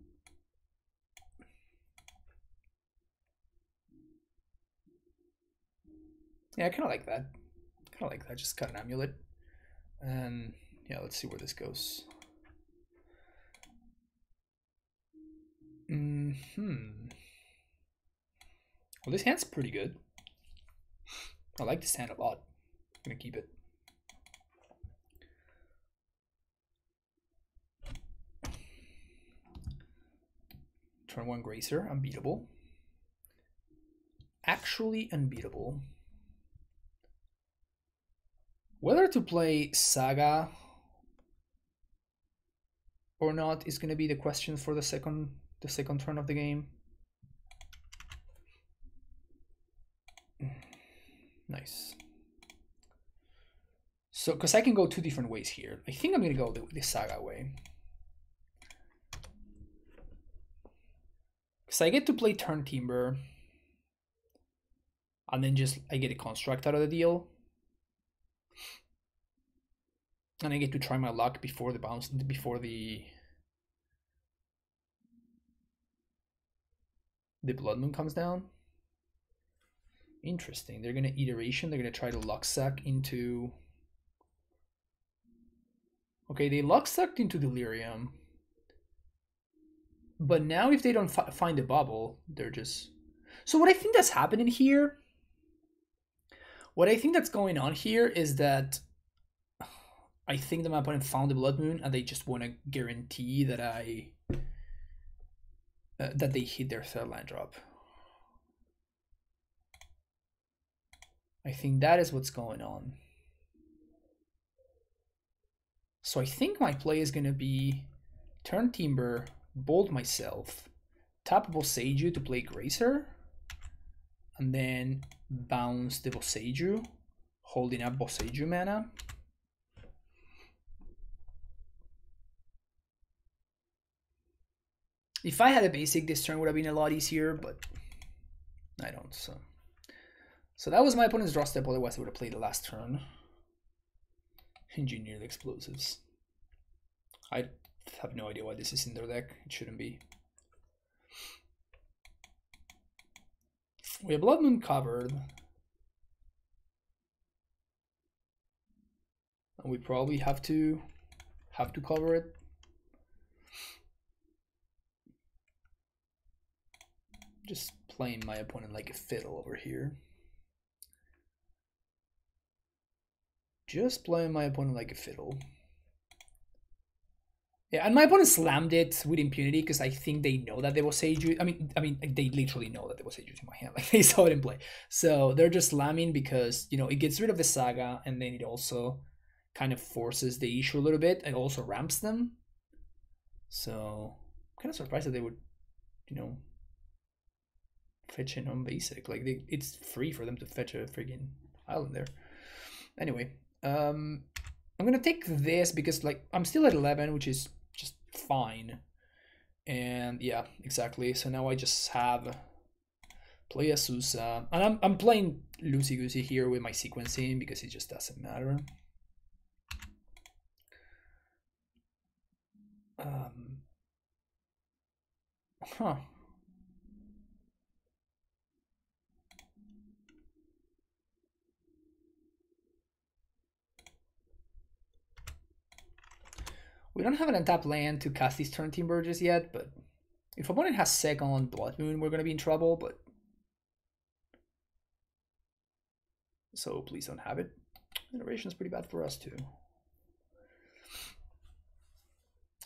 Yeah, I kind of like that. Just cut an Amulet. And yeah, let's see where this goes. Well, this hand's pretty good. I like this hand a lot. I'm gonna keep it. Turn 1 Gracer, unbeatable. Actually unbeatable. Whether to play Saga or not is going to be the question for the second the second turn of the game. Nice. So, because I can go two different ways here. I think I'm going to go the Saga way. Because I get to play turn Timber. And then just, I get a construct out of the deal. And I get to try my luck before the bounce, before the Blood Moon comes down. Interesting. They're going to iteration. They're going to try to luck suck into... Okay, they luck sucked into Delirium. But now if they don't find a bubble, they're just... So what I think that's happening here... What I think that's going on here is that I think that my opponent found the Blood Moon and they just want to guarantee that that they hit their third land drop. I think that is what's going on. So I think my play is going to be turn Timber, bold myself, tap Boseiju to play Gracer, and then bounce the Boseiju, holding up Boseiju mana. If I had a basic, this turn would have been a lot easier, but I don't, so that was my opponent's draw step, otherwise I would have played the last turn. Engineered Explosives. I have no idea why this is in their deck. It shouldn't be. We have Blood Moon covered. And we probably have to cover it. Just playing my opponent like a fiddle over here. Just playing my opponent like a fiddle. Yeah, and my opponent slammed it with impunity because I think they know that there was Seiju. I mean, they literally know that there was Seiju in my hand. Like they saw it in play, so they're just slamming because it gets rid of the Saga, and then it also kind of forces the issue a little bit. It also ramps them. So I'm kind of surprised that they would, fetch it on basic. Like it's free for them to fetch a freaking island there. Anyway. I'm gonna take this because I'm still at 11, which is just fine. And yeah, exactly. So now I just have play Azusa, and I'm playing loosey goosey here with my sequencing because it just doesn't matter. We don't have an untapped land to cast these turn Timber just yet, but if opponent has second Blood Moon, we're gonna be in trouble, but so please don't have it. Iteration is pretty bad for us too.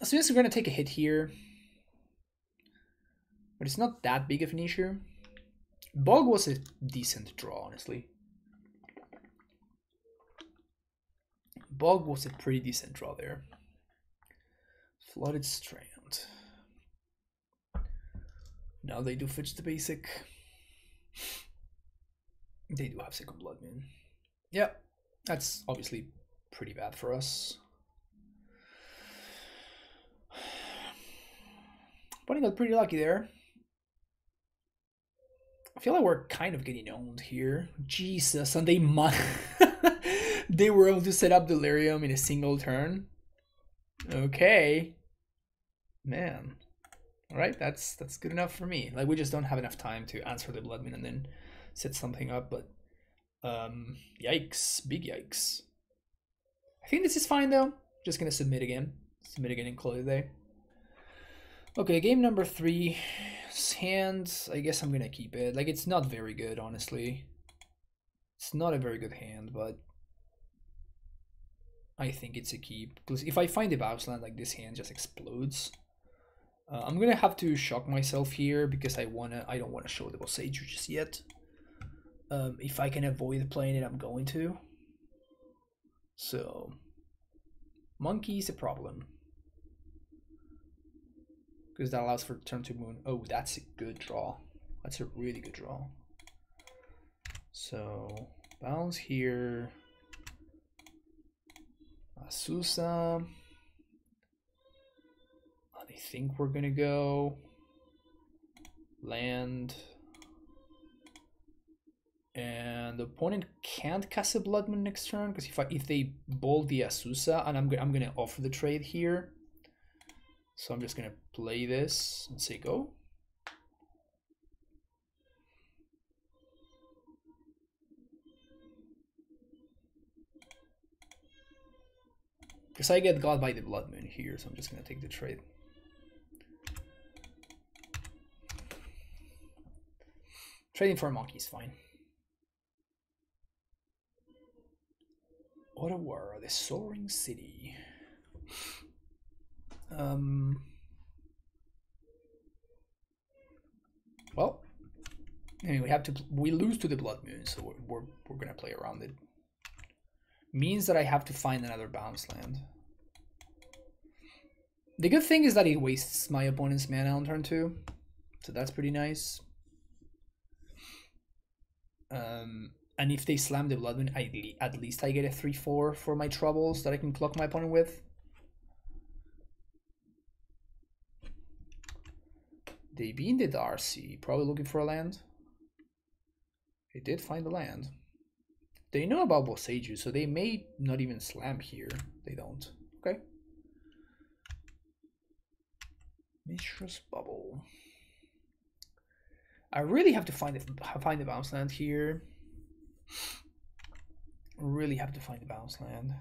As soon as we're gonna take a hit here, but it's not that big of an issue. Bog was a decent draw, honestly. Bog was a pretty decent draw there. Flooded Strand. Now they do fetch the basic. They do have second Blood Moon. Yeah, that's obviously pretty bad for us. But I got pretty lucky there. I feel like we're kind of getting owned here. Jesus, and they they were able to set up Delirium in a single turn. Okay. Man, all right, that's good enough for me. Like we just don't have enough time to answer the Blood Moon and then set something up. But yikes, big yikes. I think this is fine though. Just gonna submit again and call it a day. Okay, game number 3. Hand. I guess I'm gonna keep it. Like it's not very good, honestly. It's not a very good hand, but I think it's a keep. Because if I find the bounce land, like this hand just explodes. I'm gonna have to shock myself here because I don't wanna show the Boseiju just yet. If I can avoid playing it, I'm going to. So, monkey is a problem. because that allows for turn 2 moon. Oh, that's a good draw. That's a really good draw. So bounce here. Asusa. I think we're gonna go land. And the opponent can't cast a Blood Moon next turn because if they bolt the Asusa, and I'm gonna offer the trade here. So I'm just gonna play this and say go. Because I get got by the Blood Moon here, so I'm just gonna take the trade. Trading for a monkey is fine. Ottawa, the soaring city. Well, I mean, we lose to the Blood Moon, so we're gonna play around it. Means that I have to find another bounce land. The good thing is that it wastes my opponent's mana on turn 2, so that's pretty nice. And if they slam the Blood Moon, at least I get a 3/4 for my troubles that I can clock my opponent with. They beat the Darcy, probably looking for a land. They did find the land. They know about Boseiju, so they may not even slam here. They don't. Okay. Mistress Bubble. I really have to find the bounce land here. Really have to find the bounce land.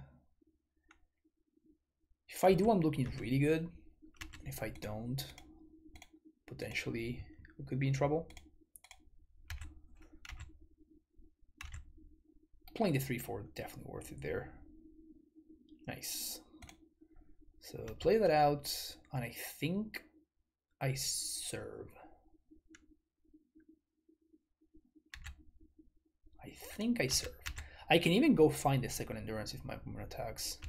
If I do, I'm looking really good. If I don't, potentially we could be in trouble. Playing the 3/4 definitely worth it there. Nice. So play that out, and I think I serve. I think I serve. I can even go find the second endurance if my opponent attacks.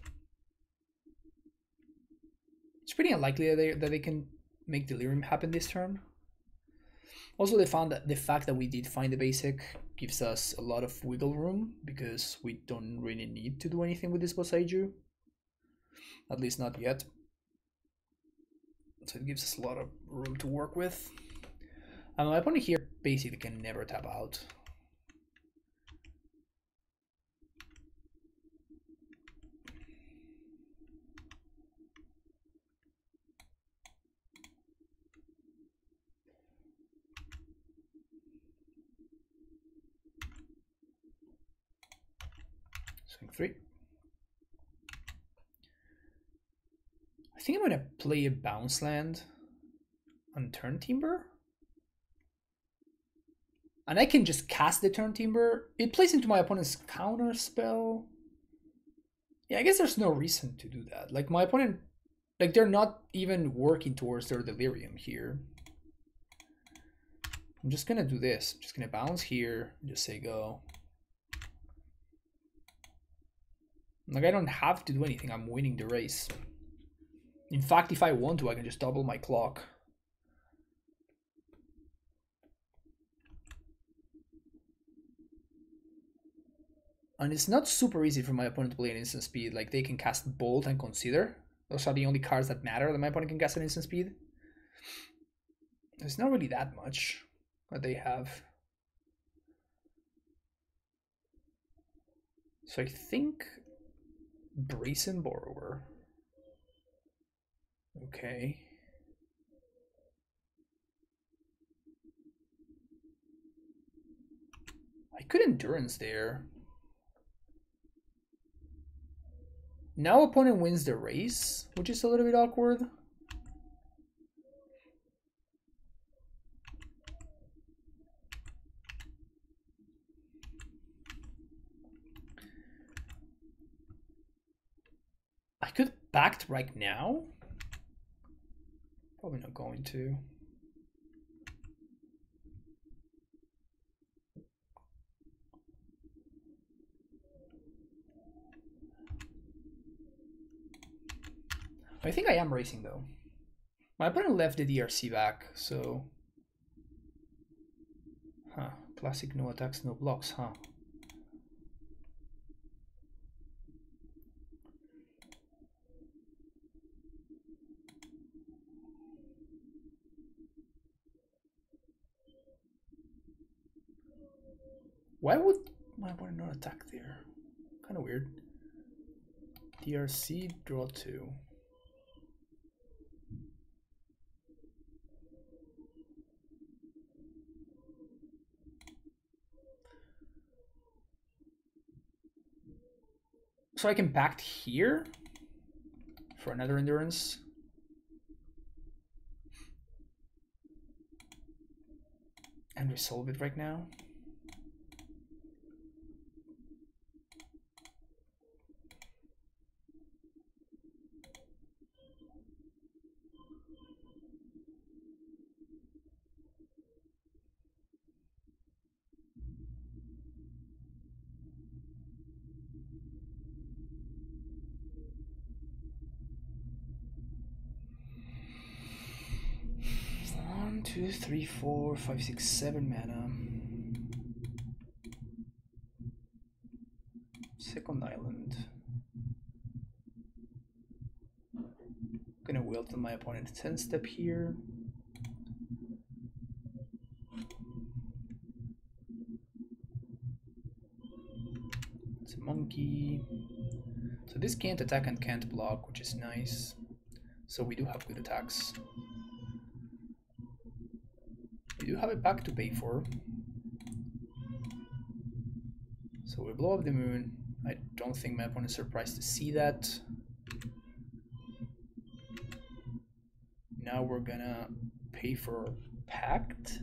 It's pretty unlikely that they can make Delirium happen this turn. Also, they found that the fact that we did find the basic gives us a lot of wiggle room because we don't really need to do anything with this Boseiju. At least not yet. So it gives us a lot of room to work with. And my opponent here basically can never tap out. Swing 3. I think I'm going to play a bounce land on turn Timber. And I can just cast the turn Timber. It plays into my opponent's counter spell. Yeah, I guess there's no reason to do that. Like my opponent, like they're not even working towards their Delirium here. I'm just going to do this. I'm just going to bounce here and just say go. Like I don't have to do anything. I'm winning the race. In fact, if I want to, I can just double my clock. And it's not super easy for my opponent to play an instant speed. Like they can cast Bolt and Consider. Those are the only cards that matter that my opponent can cast an instant speed. There's not really that much that they have. So I think Brazen Borrower. Okay. I could Endurance there. Now opponent wins the race, which is a little bit awkward. I could back right now. Probably not going to. I think I am racing though. My opponent left the DRC back, so... Huh. Classic no attacks, no blocks, huh? Why would my opponent not attack there? Kind of weird. DRC, draw 2. So I can pact here for another endurance. And resolve it right now. One, two, three, 4, 5, 6, 7 mana. Second island. Gonna wield on my opponent's 10 step here. It's a monkey. So this can't attack and can't block, which is nice. So we do have good attacks. We do have a pack to pay for. So we blow up the moon. I don't think my opponent is surprised to see that. Now we're gonna pay for Pact.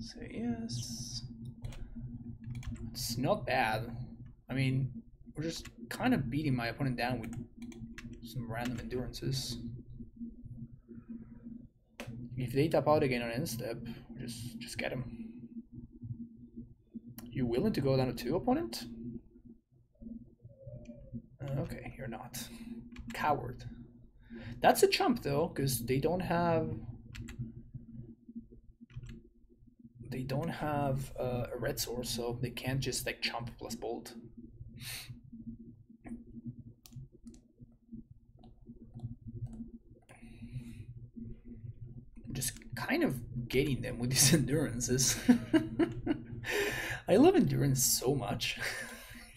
Say yes. It's not bad. I mean, we're just kind of beating my opponent down with some random endurances. If they tap out again on end step, just get him. You willing to go down to 2, opponent? Okay, you're not. Coward. That's a chump though, because they don't have a red source, so they can't just like chump plus bolt. Just kind of getting them with these endurances. I love endurance so much.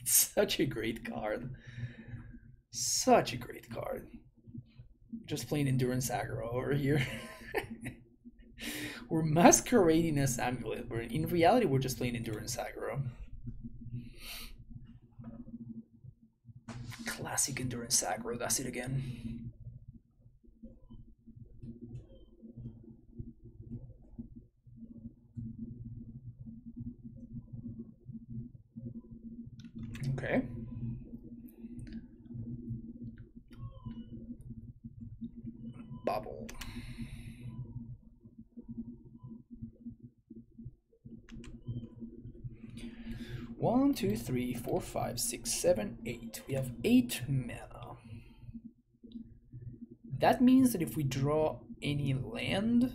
It's such a great card. Such a great card. Just playing endurance aggro over here. We're masquerading as Amulet, but in reality we're just playing endurance aggro. Classic endurance aggro, that's it again. Okay. Bubble. One, two, three, 4, 5, 6, 7, 8. We have 8 mana. That means that if we draw any land,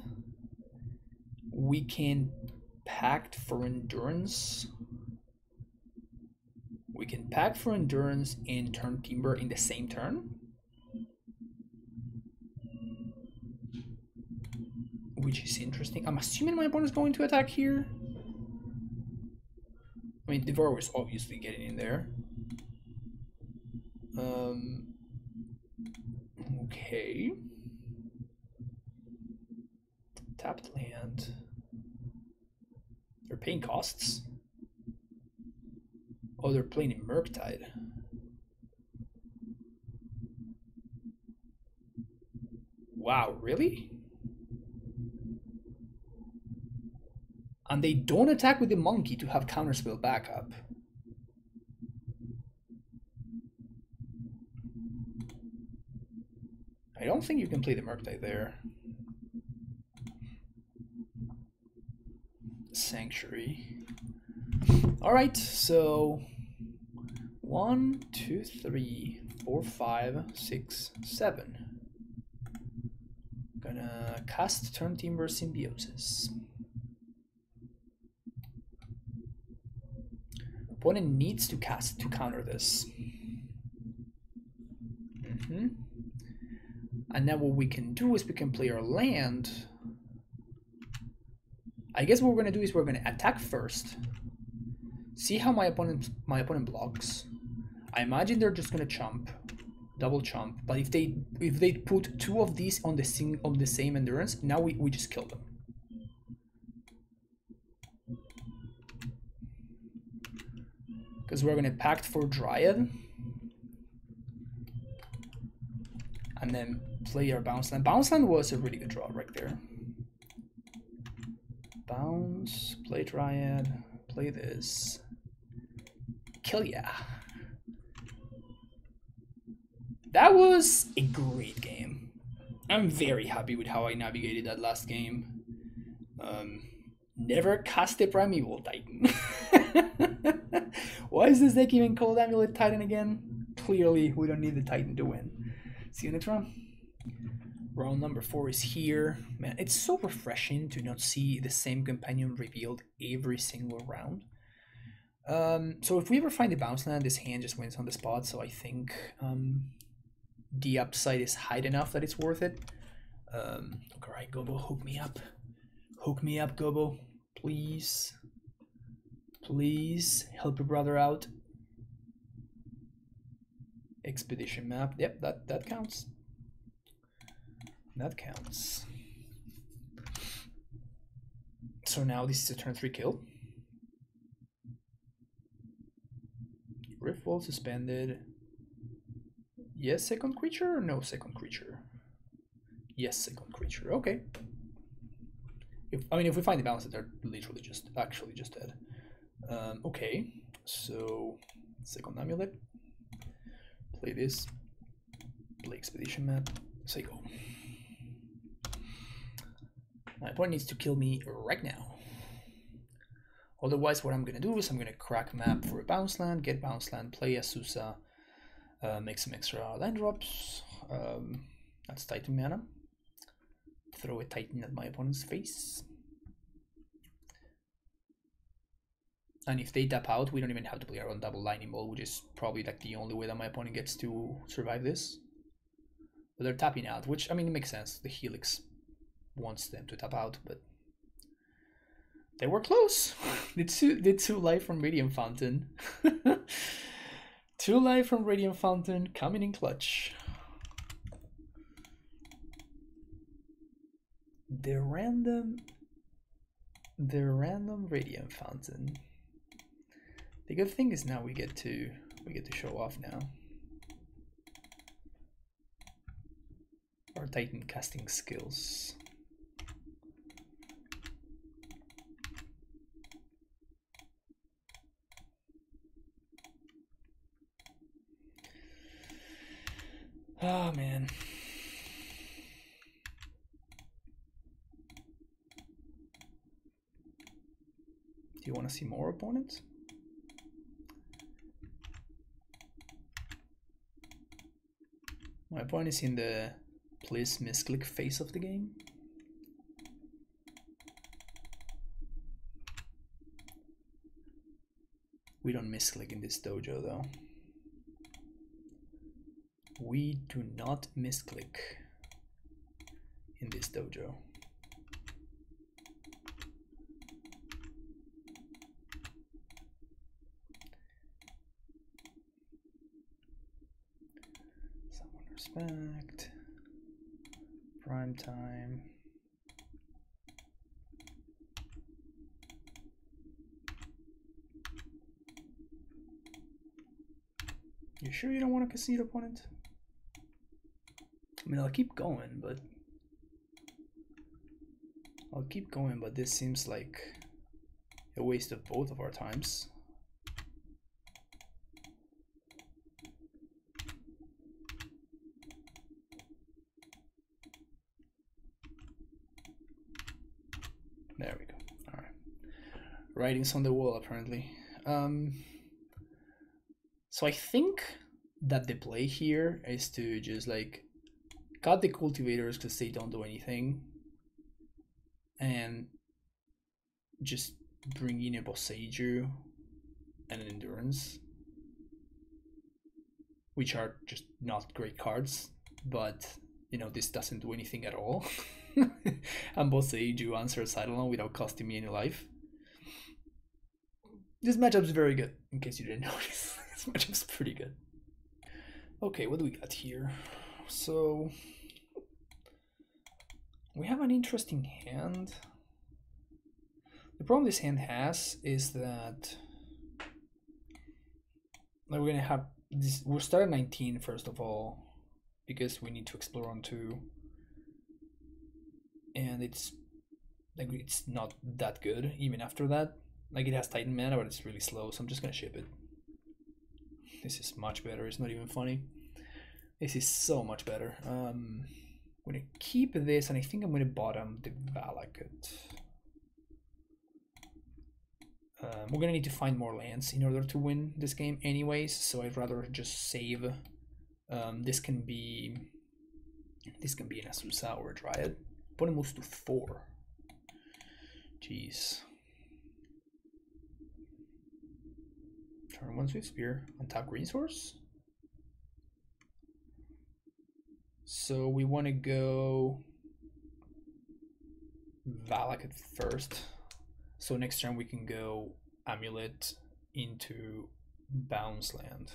we can pact for endurance. We can pact for endurance and turn timber in the same turn, which is interesting. I'm assuming my opponent is going to attack here. I mean, Devourer is obviously getting in there. Okay. Tapped land. They're paying costs. Oh, they're playing in Murktide. Wow, really? And they don't attack with the monkey to have counterspell backup. I don't think you can play the Murktide there. Sanctuary. Alright, so 1, 2, 3, 4, 5, 6, 7. Gonna cast Turn Timber Symbiosis. Opponent needs to cast to counter this. And now what we can do is we can play our land. I guess what we're gonna do is we're gonna attack first. See how my opponent blocks. I imagine they're just gonna chomp, double chomp. But if they put 2 of these on the same endurance, now we just kill them. Because we're gonna pact for Dryad. And then play our bounce land. Bounce land was a really good draw right there. Bounce, play Dryad, play this. Kill ya. That was a great game. I'm very happy with how I navigated that last game. Never cast a Primeval Titan. Why is this deck even called Amulet Titan again? Clearly, we don't need the Titan to win. See you next round. Round number 4 is here. Man, it's so refreshing to not see the same companion revealed every single round. So if we ever find a bounce land, this hand just wins on the spot. So I think the upside is high enough that it's worth it. Alright, Gobo, hook me up. Hook me up, Gobo. Please. Please help your brother out. Expedition map. Yep, that counts. That counts. So now this is a turn 3 kill. Rift Wall suspended. Yes, second creature or no second creature? Yes, second creature. Okay. If we find the balance, they're literally just dead. Okay, so second Amulet. Play this. Play Expedition map. Say go. My opponent needs to kill me right now. Otherwise, what I'm gonna do is I'm gonna crack map for a bounce land, get bounce land, play Azusa, make some extra land drops. That's Titan mana. Throw a Titan at my opponent's face. And if they tap out, we don't even have to play our own double lightning bolt, which is probably like the only way that my opponent gets to survive this. But they're tapping out, which, I mean, it makes sense. The Helix wants them to tap out, but they were close. Did two life from Radiant Fountain. 2 life from Radiant Fountain coming in clutch. The random Radiant Fountain. The good thing is now we get to show off now. Our Titan casting skills. Oh man. Do you want to see more opponents? My opponent is in the please misclick phase of the game. We don't misclick in this dojo though. We do not misclick in this dojo. Someone respect. Prime time. You sure you don't want to concede, opponent? I mean, I'll keep going, but this seems like a waste of both of our times. There we go. All right. Writing's on the wall, apparently. So I think that the play here is to just like cut the cultivators because they don't do anything, and just bring in a Boseiju and an Endurance, which are just not great cards, but you know, this doesn't do anything at all. And Boseiju answers Eidolon without costing me any life. This matchup's very good, in case you didn't notice. This matchup's pretty good. Okay, what do we got here? So we have an interesting hand. The problem this hand has is that we're gonna have this. We'll start at 19 first of all, because we need to explore on 2, and it's like it's not that good even after that. Like it has Titan mana, but it's really slow, so I'm just gonna ship it. This is much better. It's not even funny. This is so much better. I'm gonna keep this, and I think I'm gonna bottom the Valakut. We're gonna need to find more lands in order to win this game anyways, so I'd rather just save. This can be an Azusa or a Dryad. Opponent moves to 4. Jeez. Turn 1 Swift Spear, untap green source. So we want to go Valakut first. So next turn we can go Amulet into Bounce Land.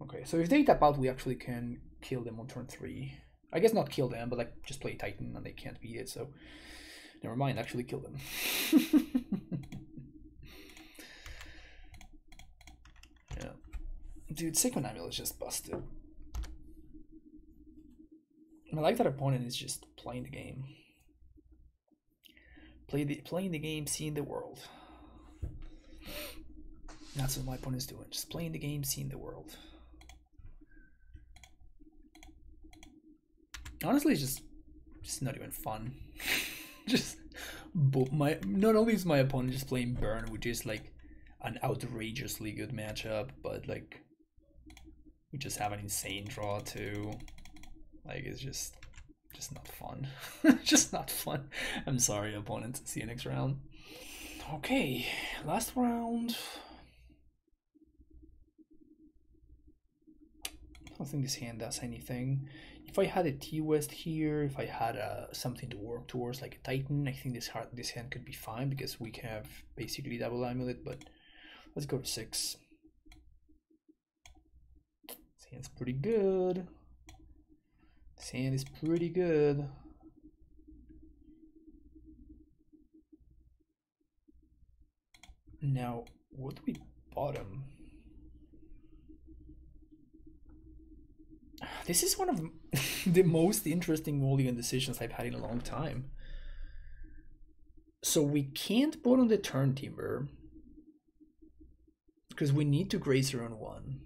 Okay, so if they tap out, we actually can kill them on turn 3. I guess not kill them, but like just play Titan and they can't beat it, so never mind, actually kill them. Yeah. Dude, second Amulet is just busted. I like that opponent is just playing the game. Playing the game, seeing the world. That's what my opponent's doing. Just playing the game, seeing the world. Honestly, it's just not even fun. Just not only is my opponent just playing Burn, which is like an outrageously good matchup, but like we just have an insane draw too. Like it's just not fun. Just not fun. I'm sorry, opponent. See you next round. Okay, last round. I don't think this hand does anything. If I had a T-West here, if I had something to work towards like a Titan, I think this hand could be fine because we have basically double Amulet, but let's go to 6. This hand's pretty good. This hand is pretty good. Now, what do we bottom? This is one of the most interesting mulligan decisions I've had in a long time. So we can't bottom the Turn Timber because we need to Grazer on 1.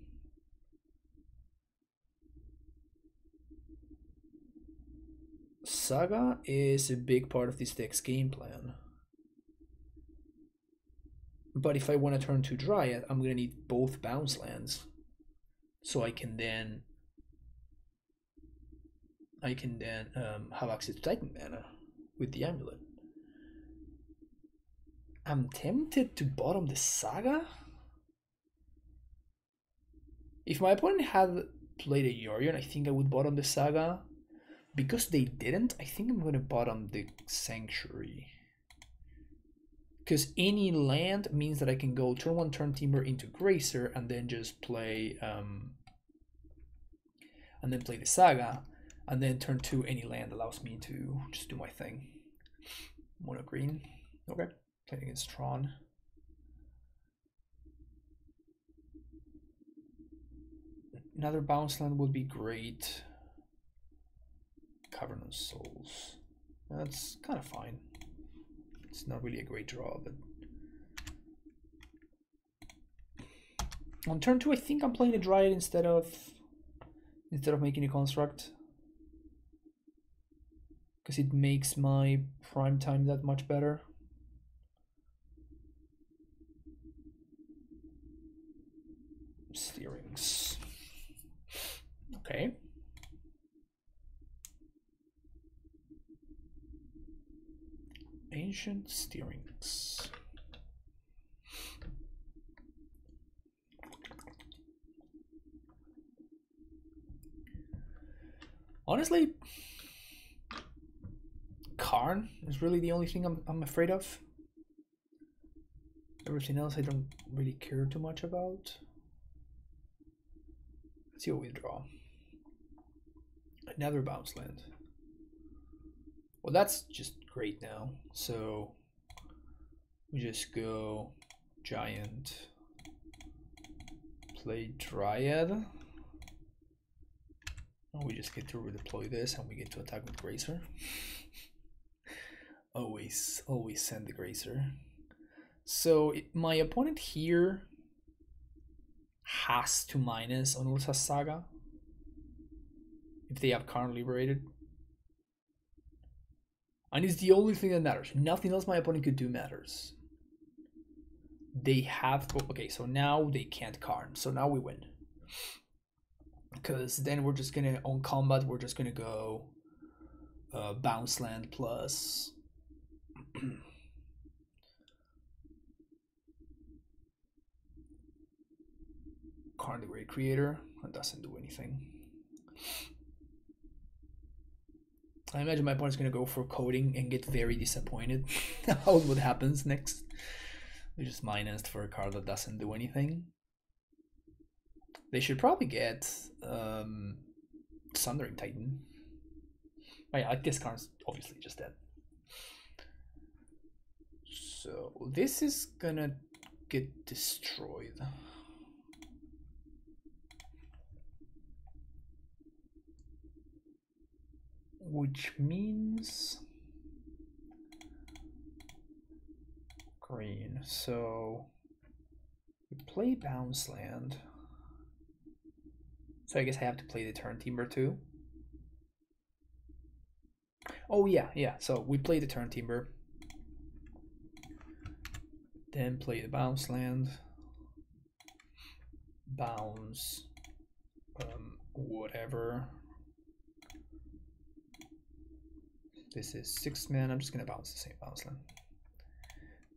Saga is a big part of this deck's game plan. But if I want to turn to Dryad, I'm going to need both bounce lands. So I can then have access to Titan mana with the Amulet. I'm tempted to bottom the Saga. If my opponent had played a Yorion, I think I would bottom the Saga. Because they didn't, I think I'm going to bottom the Sanctuary. Because any land means that I can go turn 1 Turn Timber into Grazer and then just play the Saga, and then turn 2 any land allows me to just do my thing. Mono green. Okay. Playing against Tron. Another bounce land would be great. Cavern of Souls. That's kind of fine. It's not really a great draw, but on turn 2, I think I'm playing a Dryad instead of making a construct, because it makes my prime time that much better. Steerings. Ancient Steerings. Honestly, Karn is really the only thing I'm afraid of. Everything else I don't really care too much about. Let's see what we draw. Another bounce land. Well, that's just great now. So we just go giant, play Dryad. And we just get to redeploy this and we get to attack with Grazer. always send the Grazer. So my opponent here has to minus on Ursa's Saga if they have Karn liberated. And it's the only thing that matters. Nothing else my opponent could do matters. They have, okay, so now they can't Karn. So now we win. Because then we're just gonna, on combat, we're just gonna go bounce land plus Karn the Great Creator. That doesn't do anything. I imagine my opponent's gonna go for coding and get very disappointed. How what happens next? We just minused for a card that doesn't do anything. They should probably get Sundering Titan. Oh yeah, this card's obviously just dead. So this is gonna get destroyed. Which means green. So we play bounce land. So I guess I have to play the turn timber too. Oh yeah. So we play the turn timber. Then play the bounce land. Bounce whatever. This is 6 mana. I'm just gonna bounce the same bounce land.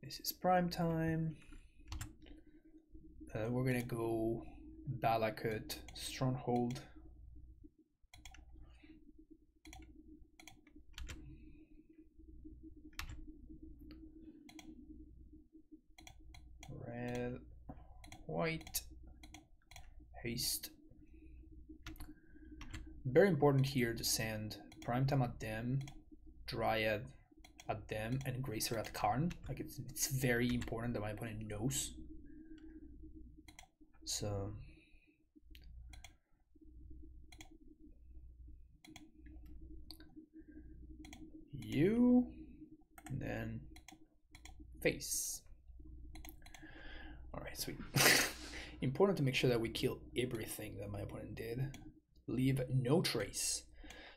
This is prime time. We're gonna go Balakut Stronghold. Red, white, haste. Very important here to send Primetime at them, Dryad at them, and Grazer at Karn. Like it's very important that my opponent knows. So you, and then face. All right, sweet. Important to make sure that we kill everything that my opponent did. Leave no trace.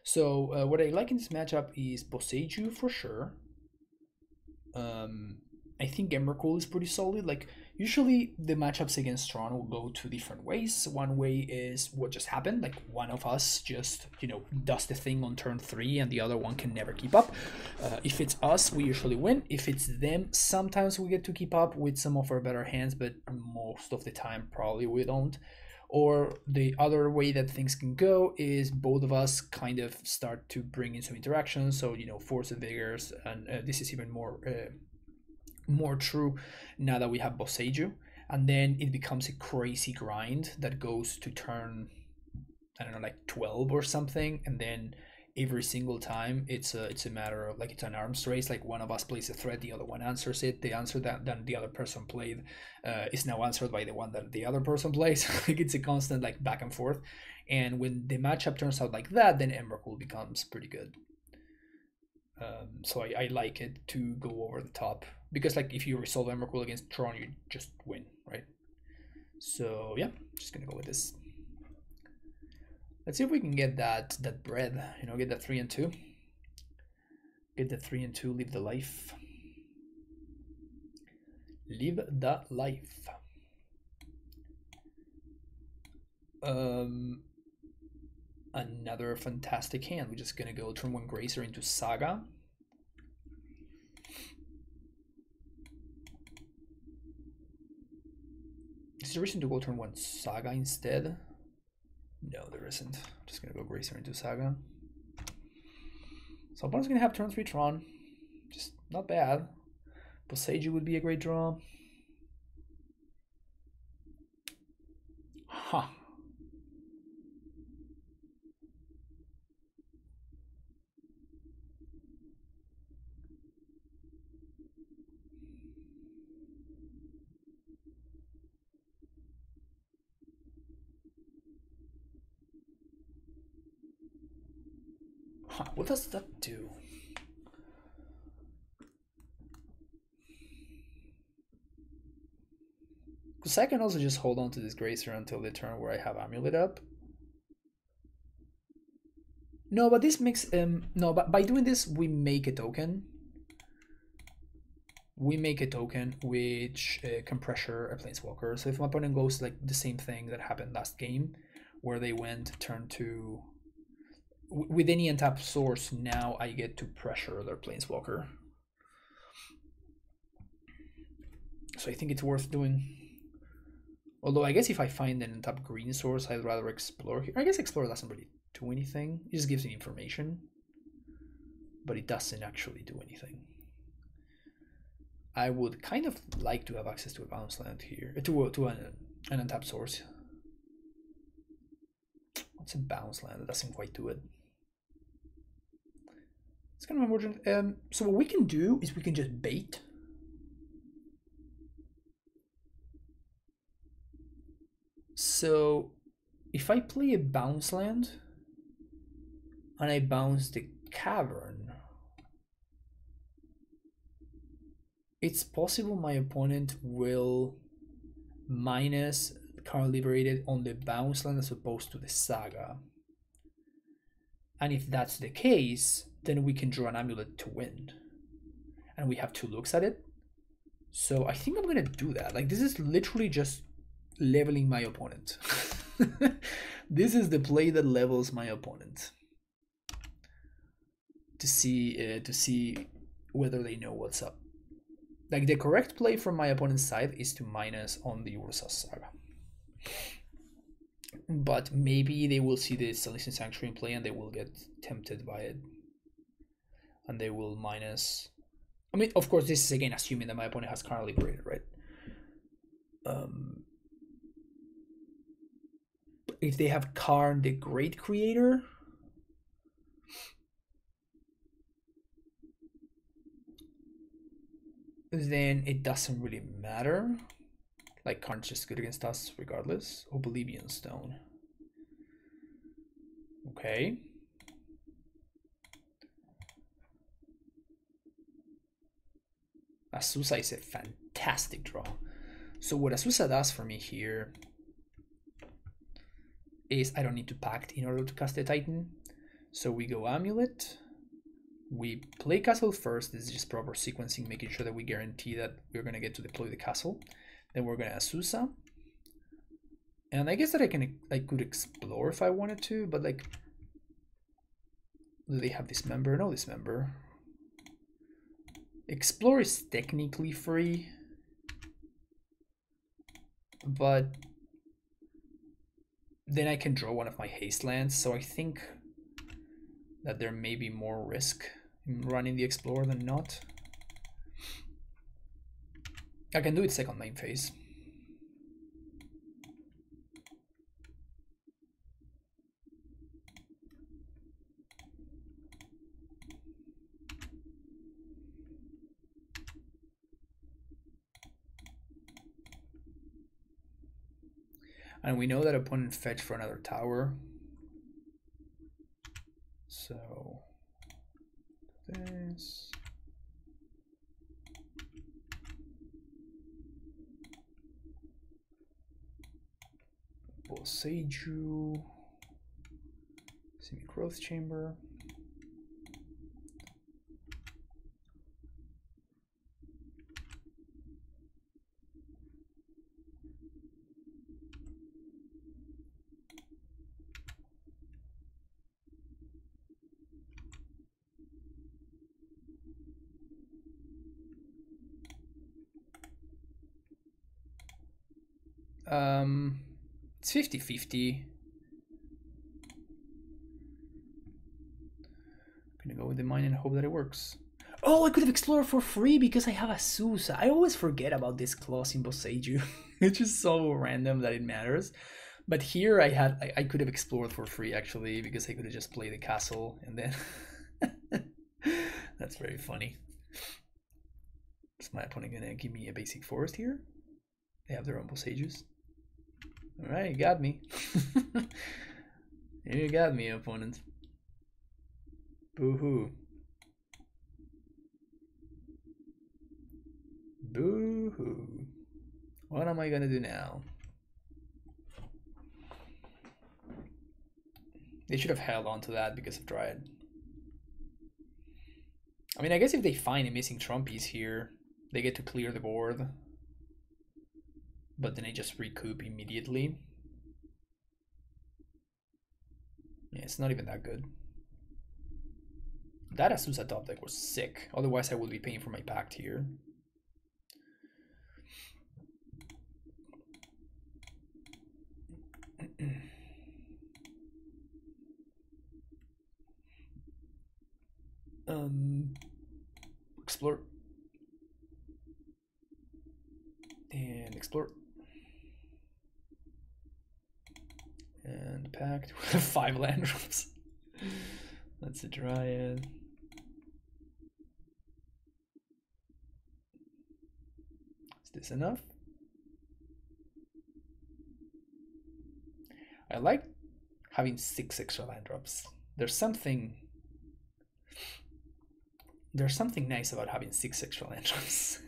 So what I like in this matchup is Boseiju for sure. I think Emrakul is pretty solid. Like usually the matchups against Tron will go two different ways. One way is what just happened, like one of us just, you know, does the thing on turn 3 and the other one can never keep up. If it's us, we usually win. If it's them, sometimes we get to keep up with some of our better hands, but most of the time probably we don't. Or the other way that things can go is both of us kind of start to bring in some interactions. So, you know, Force of Vigors, and this is even more true now that we have Boseiju, and then it becomes a crazy grind that goes to turn, I don't know, like 12 or something, and then every single time it's a matter of like it's an arms race. Like one of us plays a threat, the other one answers it. The answer that then the other person played is now answered by the one that the other person plays. Like it's a constant like back and forth, and when the matchup turns out like that, then Emrakul becomes pretty good. So I like it to go over the top, because like if you resolve Emrakul against Tron, you just win, right? So yeah, just gonna go with this. Let's see if we can get that bread, you know, get that 3 and 2. Get the 3 and 2, live the life. Live the life. Another fantastic hand. We're just gonna go turn 1 Grazer into Saga. Is there a reason to go turn 1 Saga instead? No, there isn't. I'm just gonna go Gracer into Saga. So opponent's gonna have turn 3 Tron. Just not bad. Boseiju would be a great draw. Huh. What does that do? Because I can also just hold on to this Gracer until the turn where I have Amulet up. No, but this makes no, but by doing this we make a token. We make a token which can pressure a Planeswalker. So if my opponent goes like the same thing that happened last game, where they went turn 2 with any untap source, now I get to pressure their Planeswalker. So I think it's worth doing. Although I guess if I find an untap green source, I'd rather explore here. I guess explore doesn't really do anything. It just gives me information, but it doesn't actually do anything. I would kind of like to have access to a bounce land here, to an untap source. What's a bounce land? That doesn't quite do it. It's kind of emergent. So what we can do is we can just bait. So if I play a bounce land and I bounce the Cavern, it's possible my opponent will minus card liberated on the bounce land as opposed to the Saga. And if that's the case, then we can draw an Amulet to win. And we have 2 looks at it. So I think I'm gonna do that. Like, this is literally just leveling my opponent. This is the play that levels my opponent. To see whether they know what's up. Like, the correct play from my opponent's side is to minus on the Ursa Saga. But maybe they will see the Silesian Sanctuary in play and they will get tempted by it. And they will minus. I mean, of course, this is again assuming that my opponent has Card Liberated, right? If they have Karn the Great Creator, then it doesn't really matter. Like, Karn's just good against us regardless. Oblivion Stone. Okay. Azusa is a fantastic draw. So what Azusa does for me here is I don't need to pact in order to cast the Titan. So we go Amulet. We play Castle first. This is just proper sequencing, making sure that we guarantee that we're going to get to deploy the Castle. Then we're going to Azusa. And I guess that I could explore if I wanted to, but like, do they have Dismember? No Dismember. Explore is technically free, but then I can draw one of my haste lands, so I think that there may be more risk in running the Explore than not. I can do it second main phase. And we know that opponent fetch for another tower. So this. Boseiju. Semi-growth chamber. It's 50-50. Gonna go with the mine and hope that it works. Oh, I could have explored for free because I have a Sousa. I always forget about this clause in Boseiju. It's just so random that it matters. But here I could have explored for free actually because I could have just played the castle and then that's very funny. Is my opponent gonna give me a basic forest here? They have their own Boseijus. Alright, you got me. You got me, opponent. Boo-hoo. Boo-hoo. What am I gonna do now? They should have held on to that because of Dryad. I mean, I guess if they find a missing Tron piece here, they get to clear the board. But then they just recoup immediately. Yeah, it's not even that good. That Azusa top deck was sick. Otherwise, I would be paying for my pact here. Explore. And explore. And pact with 5 land drops. That's a Dryad. Is this enough? I like having 6 extra land drops. There's something nice about having 6 extra land drops.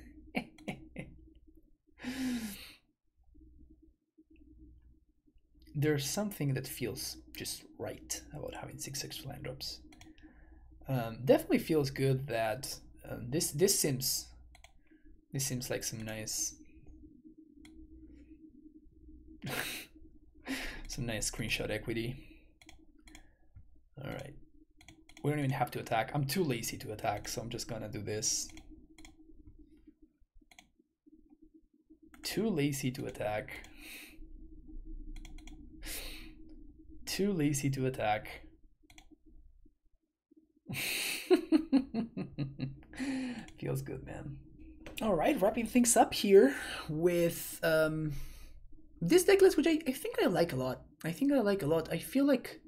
There's something that feels just right about having 6 extra land drops. Definitely feels good that this seems like some nice some nice screenshot equity. All right, we don't even have to attack. I'm too lazy to attack, so I'm just gonna do this. Too lazy to attack. Too lazy to attack. Feels good, man. All right, wrapping things up here with this deck list, which I think I like a lot. I feel like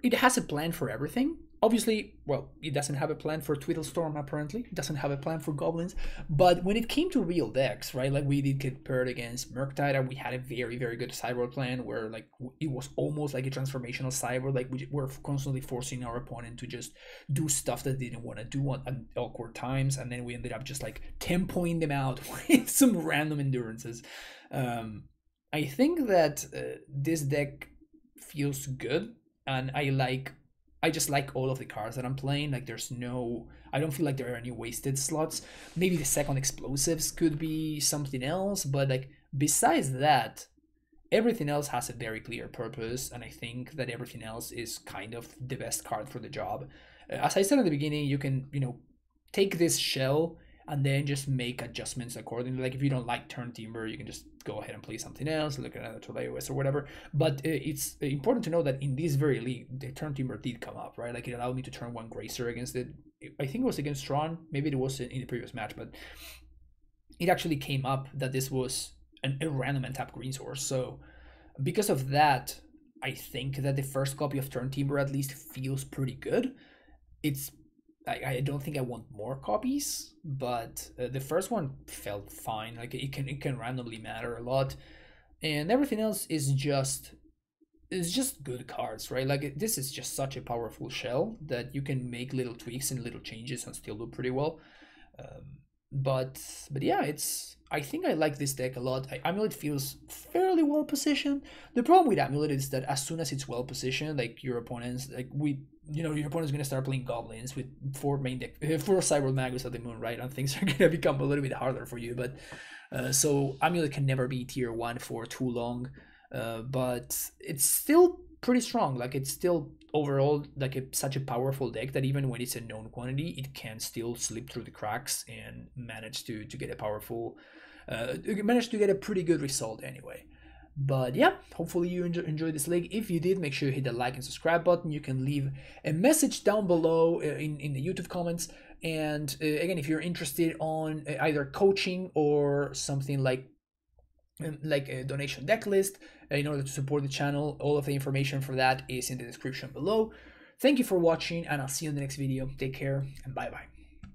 it has a plan for everything. Obviously, well, it doesn't have a plan for Twiddle Storm, apparently. It doesn't have a plan for Goblins. But when it came to real decks, right, like we did get paired against Murktide, and we had a very, very good sideboard plan where like it was almost like a transformational sideboard. Like we were constantly forcing our opponent to just do stuff that they didn't want to do at awkward times. And then we ended up just like tempoing them out with some random endurances. I think that this deck feels good, and I just like all of the cards that I'm playing. Like I don't feel like there are any wasted slots. Maybe the second explosives could be something else, but like besides that, everything else has a very clear purpose, and I think that everything else is kind of the best card for the job. As I said at the beginning, you can, take this shell and then just make adjustments accordingly. Like if you don't like Turn Timber, you can just go ahead and play something else, look at another Toleos or whatever. But it's important to know that in this very league, the Turn Timber did come up, right? Like it allowed me to turn 1 Gracer against it. I think it was against Tron. Maybe it was in the previous match, but it actually came up that this was a random untap green source. So because of that, I think that the first copy of Turn Timber at least feels pretty good. I don't think I want more copies, but the first one felt fine. Like it can randomly matter a lot, and everything else is just good cards, right? Like this is just such a powerful shell that you can make little tweaks and little changes and still do pretty well. But yeah, I think I like this deck a lot. Amulet feels fairly well positioned. The problem with Amulet is that as soon as it's well positioned, like your opponents, your opponent's gonna start playing Goblins with 4 Cyber Magus at the Moon, right? And things are gonna become a little bit harder for you. But so Amulet can never be tier 1 for too long. But it's still pretty strong. Like it's still overall like such a powerful deck that even when it's a known quantity, it can still slip through the cracks and manage to get a powerful managed to get a pretty good result anyway. But yeah, hopefully you enjoyed this league. If you did, make sure you hit the like and subscribe button. You can leave a message down below in the YouTube comments. And again, if you're interested on either coaching or something like a donation deck list in order to support the channel, all of the information for that is in the description below. Thank you for watching, and I'll see you in the next video. Take care, and bye bye.